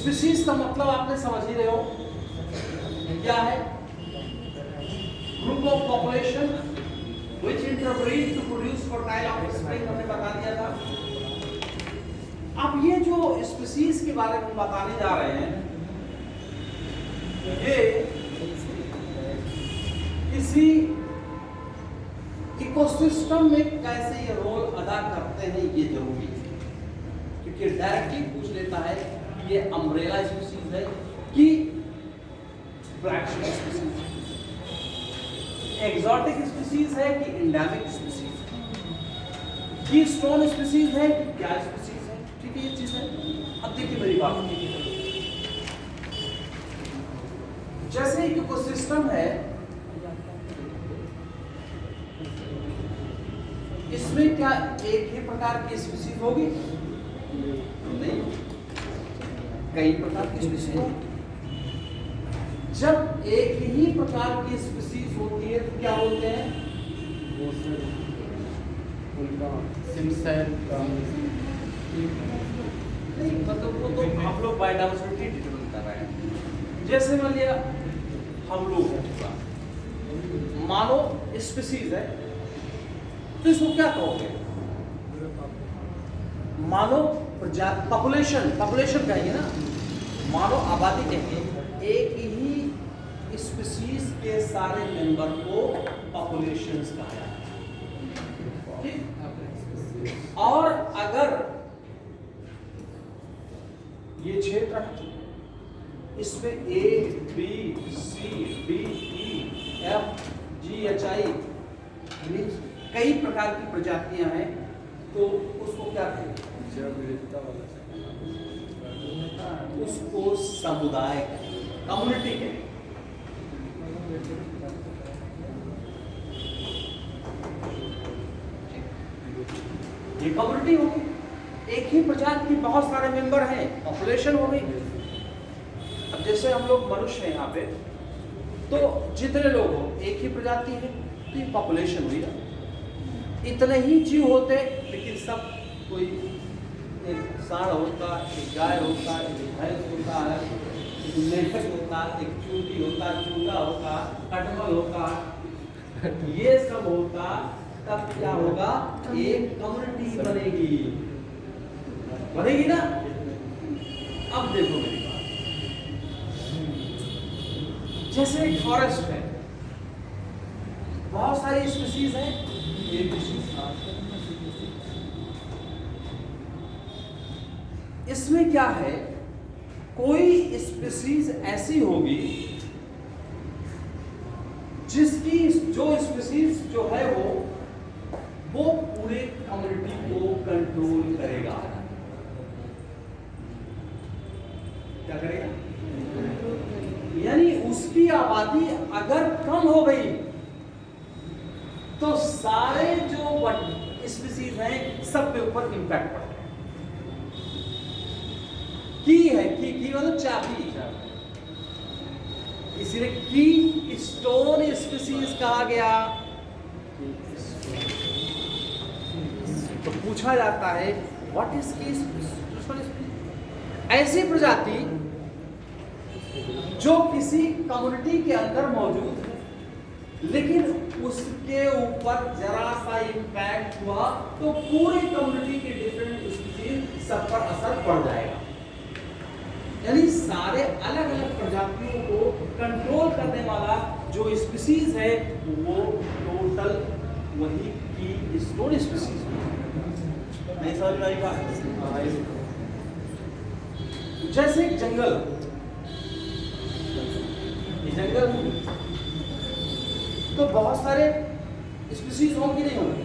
स्पीसीज का मतलब आपने समझ ही रहे हो क्या है? Group of population which interbreed to produce fertile offspring, हमने बता दिया था। अब ये जो स्पीसीज के बारे में बताने जा रहे हैं, ये किसी इकोसिस्टम में कैसे ये रोल अदा करते हैं ये जरूरी है, क्योंकि डायरेक्टली पूछ लेता है कि ये अम्ब्रेला स्पीसीज है कि फ्लैगशिप स्पीसीज, एक्सोटिक स्पीसीज है कि एंडेमिक स्पीसीज, की स्टोन स्पीसीज है कि क्या स्पीसीज है। ठीक है, ये चीज है। अब देखिए मेरी बात, जैसे एक इकोसिस्टम है, इसमें क्या एक ही प्रकार की स्पीसीज होगी? नहीं, कई प्रकार की स्पीसीज होगी। जब एक ही प्रकार की स्पीसीज होती है तो क्या बोलते हैं? वो सर उनका सिमसेल नहीं, मतलब वो तो हम लोग बायोडाइवर्सिटी डिटरमाइन कर रहे हैं। जैसे मान लिया हम लोग हैं, मानो स्पीसीज है, तो इसको क्या कहोगे? मानो प्रजाति, पॉपुलेशन कहेंगे ना, मानो आबादी कहेंगे। एक ही स्पीसीज के सारे मेंबर को पॉपुलेशंस कहा जाता है। ठीक? और अगर ये क्षेत्र है, इसमें A, B, C, D, E, F, G, H, I कई प्रकार की प्रजातियां हैं, तो उसको क्या कहेंगे? उसको समुदाय कम्युनिटी कहेंगे। ये कम्युनिटी होगी, एक ही प्रजाति के बहुत सारे मेंबर हैं, पॉपुलेशन हो गई। अब जैसे हम लोग मनुष्य हैं यहाँ पे, तो जितने लोग हो एक ही प्रजाति है, तो ये पॉपुलेशन हुई ना। इतने ही जीव होते, लेकिन सब कोई एक सांड होता, एक गाय होता, एक भैंस होता है, एक मेढक होता, एक चूटी होता, चूटा होता, कटमल होता, ये सब होता, तब क्या होगा? एक कम्युनिटी बनेगी, बनेगी ना। अब देखो मेरी बात, जैसे एक फॉरेस्ट है, बहुत सारी स्पीसीज है, एक इसमें क्या है? कोई स्पीसीज ऐसी होगी जिसकी जो स्पीसीज जो है वो पूरे कम्युनिटी को कंट्रोल करेगा। क्या करेगा? यानी उसकी आबादी अगर कम हो गई तो सारे जो स्पीसीज हैं सब के ऊपर इंपैक्ट पड़ेगा। की है, की मतलब चाबी, इसलिए की स्टोन स्पीसीज कहा गया। तो पूछा जाता है व्हाट इज की स्टोन स्पीसीज? ऐसी प्रजाति जो किसी कम्युनिटी के अंदर मौजूद है, लेकिन उसके ऊपर जरा सा इंपैक्ट हुआ तो पूरे कम्युनिटी के डिफरेंट स्पीसीज सब पर असर पड़ जाएगा। यानी सारे अलग अलग प्रजातियों को कंट्रोल करने वाला जो स्पीसीज है वो टोटल वही की स्टोन स्पीसीज नहीं समझ में आई बात? जैसे एक जंगल, ये जंगल तो बहुत सारे स्पीसीज होंगे नहीं होंगे।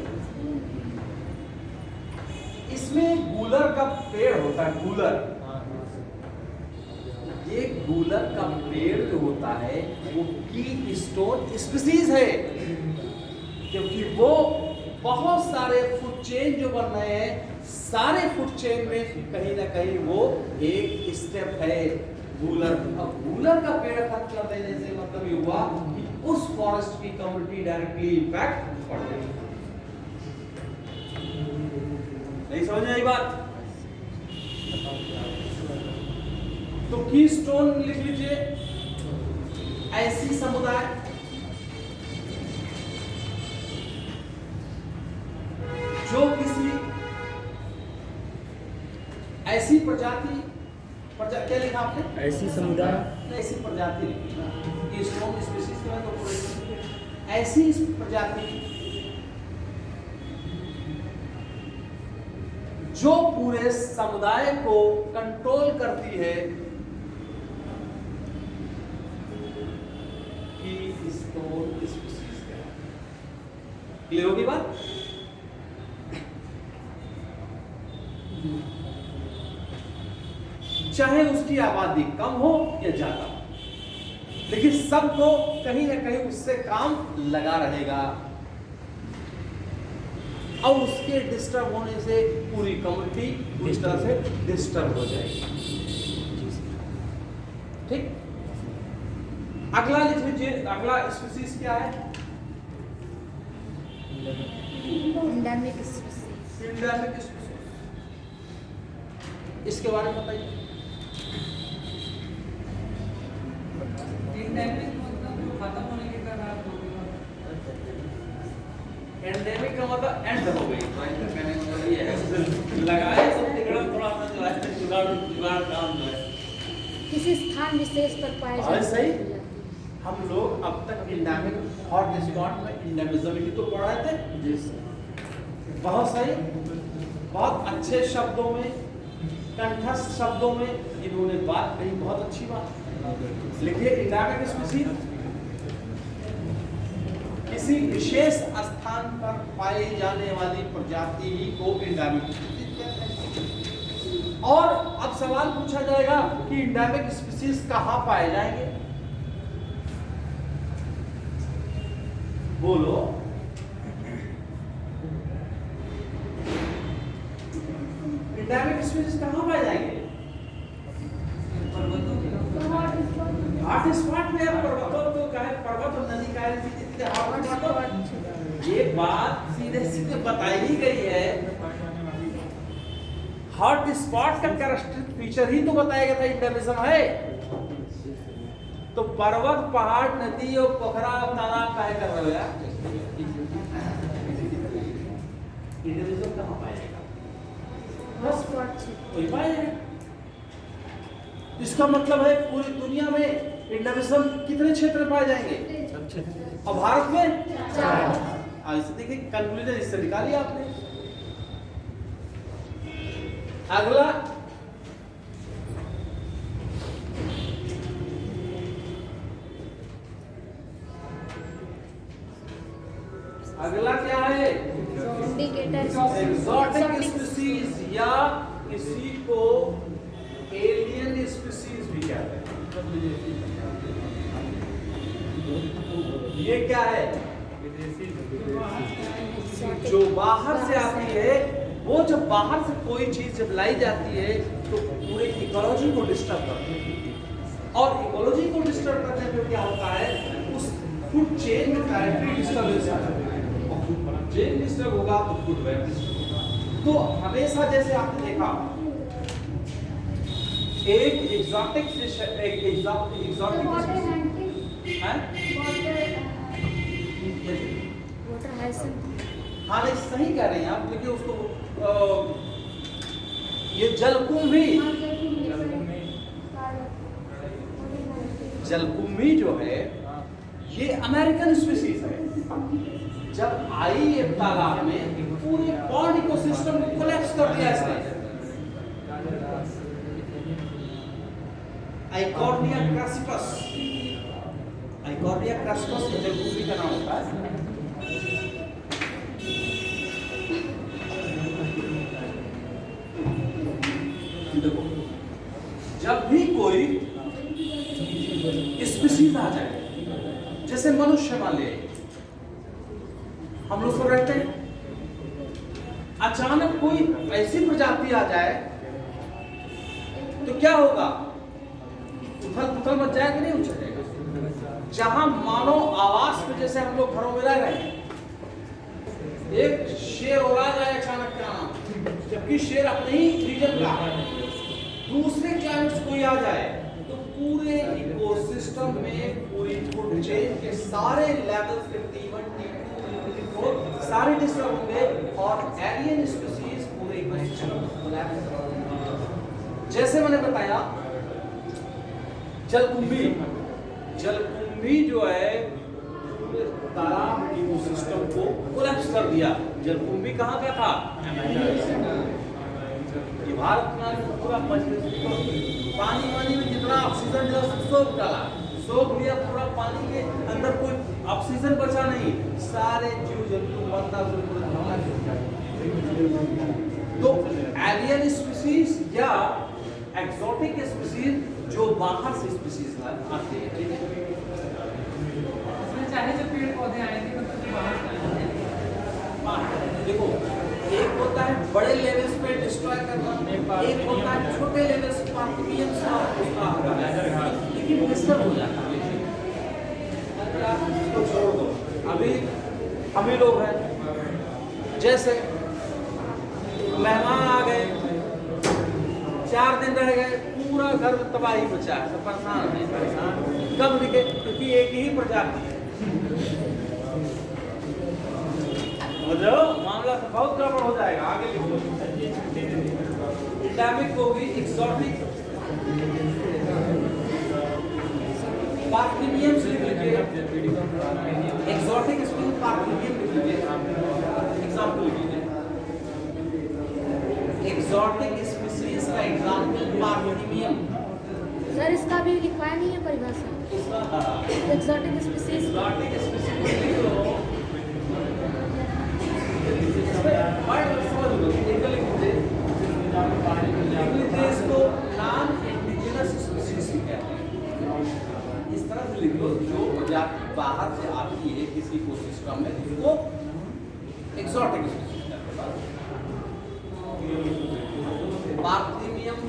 इसमें गूलर का पेड़ होता है, गूलर, ये गूलर का पेड़ जो होता है वो की स्टोन स्पीसीज है, क्योंकि वो बहुत सारे फूड चेन जो बन रहे हैं, सारे फूड चेन में कहीं ना कहीं वो एक स्टेप है गूलर। अब गूलर का पेड़ खत्म कर देने से मतलब ये हुआ कि उस फॉरेस्ट की कम्युनिटी डायरेक्टली इंपैक्ट पड़ गई। नहीं समझ में आई बात? तो कीस्टोन लिख लीजिए, ऐसी समुदाय जो किसी ऐसी प्रजाति क्या लिखा आपने? ऐसी समुदाय, ऐसी प्रजाति लिखी, कीस्टोन स्पीशीज के बाद तो ऐसी प्रजाति जो पूरे समुदाय को कंट्रोल करती है कि कीस्टोन स्पीशीज क्या है। क्लियर होगी बात? चाहे उसकी आबादी कम हो या ज्यादा, लेकिन सबको कहीं ना कहीं उससे काम लगा रहेगा और उसके डिस्टर्ब होने से पूरी कम्युनिटी पूरी तरह से डिस्टर्ब हो जाएगी। ठीक, अगला लिख लीजिए, अगला स्पीशीज क्या है? Endemic species. एंडेमिक स्पीशीज, इसके बारे में बताइए। एंडेमिक मतलब खत्म होने के कगार पे। एंडेमिक का मतलब एंड हो गई, तो एंड कहने का मतलब ये है लगाए तो तिगड़ा थोड़ा सा जो है जुगाड़ काम जो है किसी स्थान विशेष पर पाए हाँ, जाने सही। वाली प्रजाति। हम लोग अब तक एंडेमिक हॉट स्पॉट में एंडेमिज्म तो पढ़ रहे थे। बहुत सही, बहुत अच्छे शब्दों में, कंठस्थ शब्दों में इन्होंने बात कही, बहुत अच्छी बात। लिखिए, एंडेमिक स्पीशीज किसी विशेष स्थान पर पाई जाने वाली प्रजाति ही को एंडेमिक स्पीशीज कहते हैं। और अब सवाल पूछा जाएगा कि एंडेमिक स्पीशीज कहां पाए जाएंगे? बोलो। एंडेमिक स्पीशीज कहां पाए जाएंगे? हॉट स्पॉट में, पर्वतों तो कहे पर्वत और नदी का ये बात सीधे सीधे बताई ही गई है। हॉट स्पॉट का कैरेक्टरिस्टिक फीचर ही तो बताया गया था एंडेमिज्म है। तो पर्वत, पहाड़, नदी और पोखरा और तालाब काहे कर रहे हो यार? एंडेमिज्म कहां पाएगा? हॉटस्पॉट क्षेत्र। वही पाएगा। इसका मतलब है पूरी दुनिया में एंडेमिज्म कितने क्षेत्र में पाए जाएंगे? और भारत में 4। ऐसे देखिए, कंक्लूजन इससे निकालिए आपने। अगला अगला क्या है? इंडिकेटर एक्सोटिक स्पीशीज या किसी को एलियन स्पीशीज भी कहते हैं। ये क्या है? जो बाहर से आती है, वो जब बाहर से कोई चीज जब लाई जाती है तो पूरे इकोलॉजी को डिस्टर्ब करती है, और इकोलॉजी को डिस्टर्ब करने पे क्या होता है? उस फूड चेन में डायरेक्टली डिस्टर्बेंस आ जाती है, और फूड चेन डिस्टर्ब होगा तो फूड वेब डिस्टर्ब होगा। तो हमेशा जैसे आपने देखा एक एग्जॉटिक फिश, एक एग्जॉटिक है वाटर हाइसेंथ। हाँ, नहीं सही कह रहे हैं आप, लेकिन उसको ये जलकुंभी जो है ये अमेरिकन स्पीशीज है। जब आई ये तालाब में पूरे पॉन्ड इकोसिस्टम को कोलैप्स कर दिया इसने। आइकॉर्निया क्रैसिपस, आइकॉर्निया क्रैसिपस ये जलकुंभी का नाम होता है। देखो, जब भी कोई स्पीशीज आ जाए, जैसे मनुष्य मान ले, हम लोग सब रहते हैं, अचानक कोई ऐसी प्रजाति आ जाए तो क्या होगा? उथल पुथल मच जाएगा कि नहीं उछलेगा? जहां मानव आवास में, जैसे हम लोग घरों में रह रहे हैं, एक शेर उड़ा जाए अचानक क्या नाम, जबकि शेर अपने ही रीजन का, दूसरे क्लाइमेट कोई आ जाए पूरे इकोसिस्टम में पूरी फूड चेन के सारे लेवल्स के T1, T2, T4 सारे डिस्टर्ब होंगे और एलियन स्पीसीज पूरे इकोसिस्टम में कोलैप्स करेंगे। जैसे मैंने बताया जलकुंभी जो है पूरे तालाब इकोसिस्टम को कोलैप्स कर दिया। जलकुंभी कहाँ का था? ये भारत में पूरा पानी में जितना ऑक्सीजन था सोख डाला, सोख लिया पूरा पानी के अंदर, कोई ऑक्सीजन बचा नहीं, सारे जीव जंतु मरना शुरू कर दिया। तो एलियन स्पीसीज या एक्सोटिक स्पीसीज जो बाहर से स्पीसीज आते हैं, ठीक है, इसमें चाहे जो पेड़ पौधे आएंगे मतलब जो बाहर से आएंगे। देखो एक होता है बड़े लेवल्स पे डिस्ट्रॉय करना, एक होता है छोटे लेवल्स पार्टिकल्स का उसका लेकिन डिस्टर्ब हो जाता है। इसको छोड़ दो, अभी हम ही लोग हैं, जैसे मेहमान आ गए, 4 दिन रह गए, पूरा घर तबाही मचा है, सब परेशान। कब दिखे? क्योंकि एक ही प्रजाति है, मामला तो बहुत गड़बड़ हो जाएगा। आगे लिखो, एंडेमिक होगी, एक्सोटिक, पार्थिनियम लिख लीजिए, एक्सोटिक स्पीसीज पार्थिनियम लिख लीजिए, एग्जांपल लीजिए, एक्सोटिक स्पीसीज का एग्जांपल पार्थिनियम। सर इसका भी लिखवाया नहीं है परिभाषा, एक्सोटिक स्पीसीज। एक्सोटिक स्पीसीज लिख लो, इसको नॉन इंडिजिनस स्पीसीज कहते हैं। इस तरह से लिख लो, जो प्रजाति बाहर से आती है किसी इकोसिस्टम में उसको एक्सोटिक स्पीसीज कहते हैं। पार्थिनियम,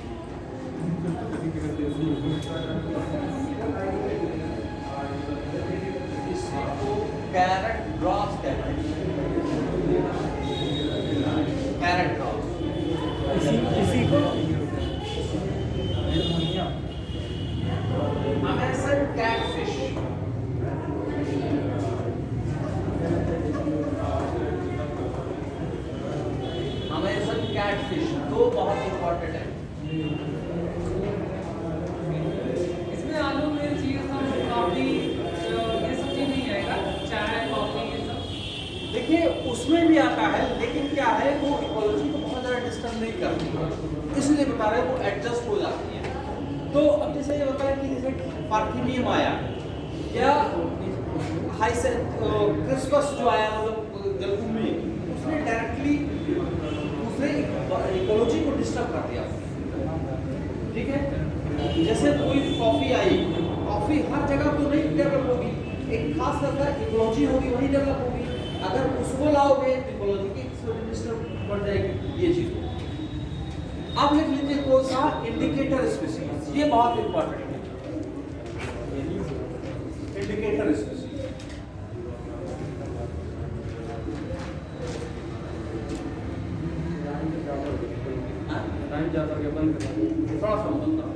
इसको कैरेट ग्रास कहते हैं, कैरेट ग्रास। इसी को अमेज़न कैटफिश, अमेज़न कैटफिश दो बहुत इंपॉर्टेंट है। इसमें आलू मिर्च ये सब कॉफी ये सब चीज नहीं आएगा, चाय कॉफी ये सब। देखिए उसमें भी आता है, लेकिन क्या है वो इकोलॉजी को बहुत ज़्यादा डिस्टर्ब नहीं करती, इसलिए बता रहे हैं वो एडजस्ट हो जाती है। तो अब जैसे ये बताया कि जैसे पार्थिनियम आया या क्रिस्पस जो आया, मतलब जलकुंभी, उसने डायरेक्टली दूसरे इकोलॉजी को डिस्टर्ब कर दिया, ठीक है। जैसे कोई कॉफ़ी आई, कॉफ़ी हर जगह तो नहीं डेवलप होगी, एक खास करके इकोलॉजी होगी वही डेवलप होगी। अगर उसको लाओगे तो इकोलॉजी की डिस्टर्ब बढ़ जाएगी, ये चीज़। अब लिख लीजिए कौन सा? इंडिकेटर स्पीसीज, ये बहुत इंपॉर्टेंट है, इंडिकेटर स्पीसीज। टाइम ज़्यादा हो गया, बंद करो। थोड़ा सा बंद करो।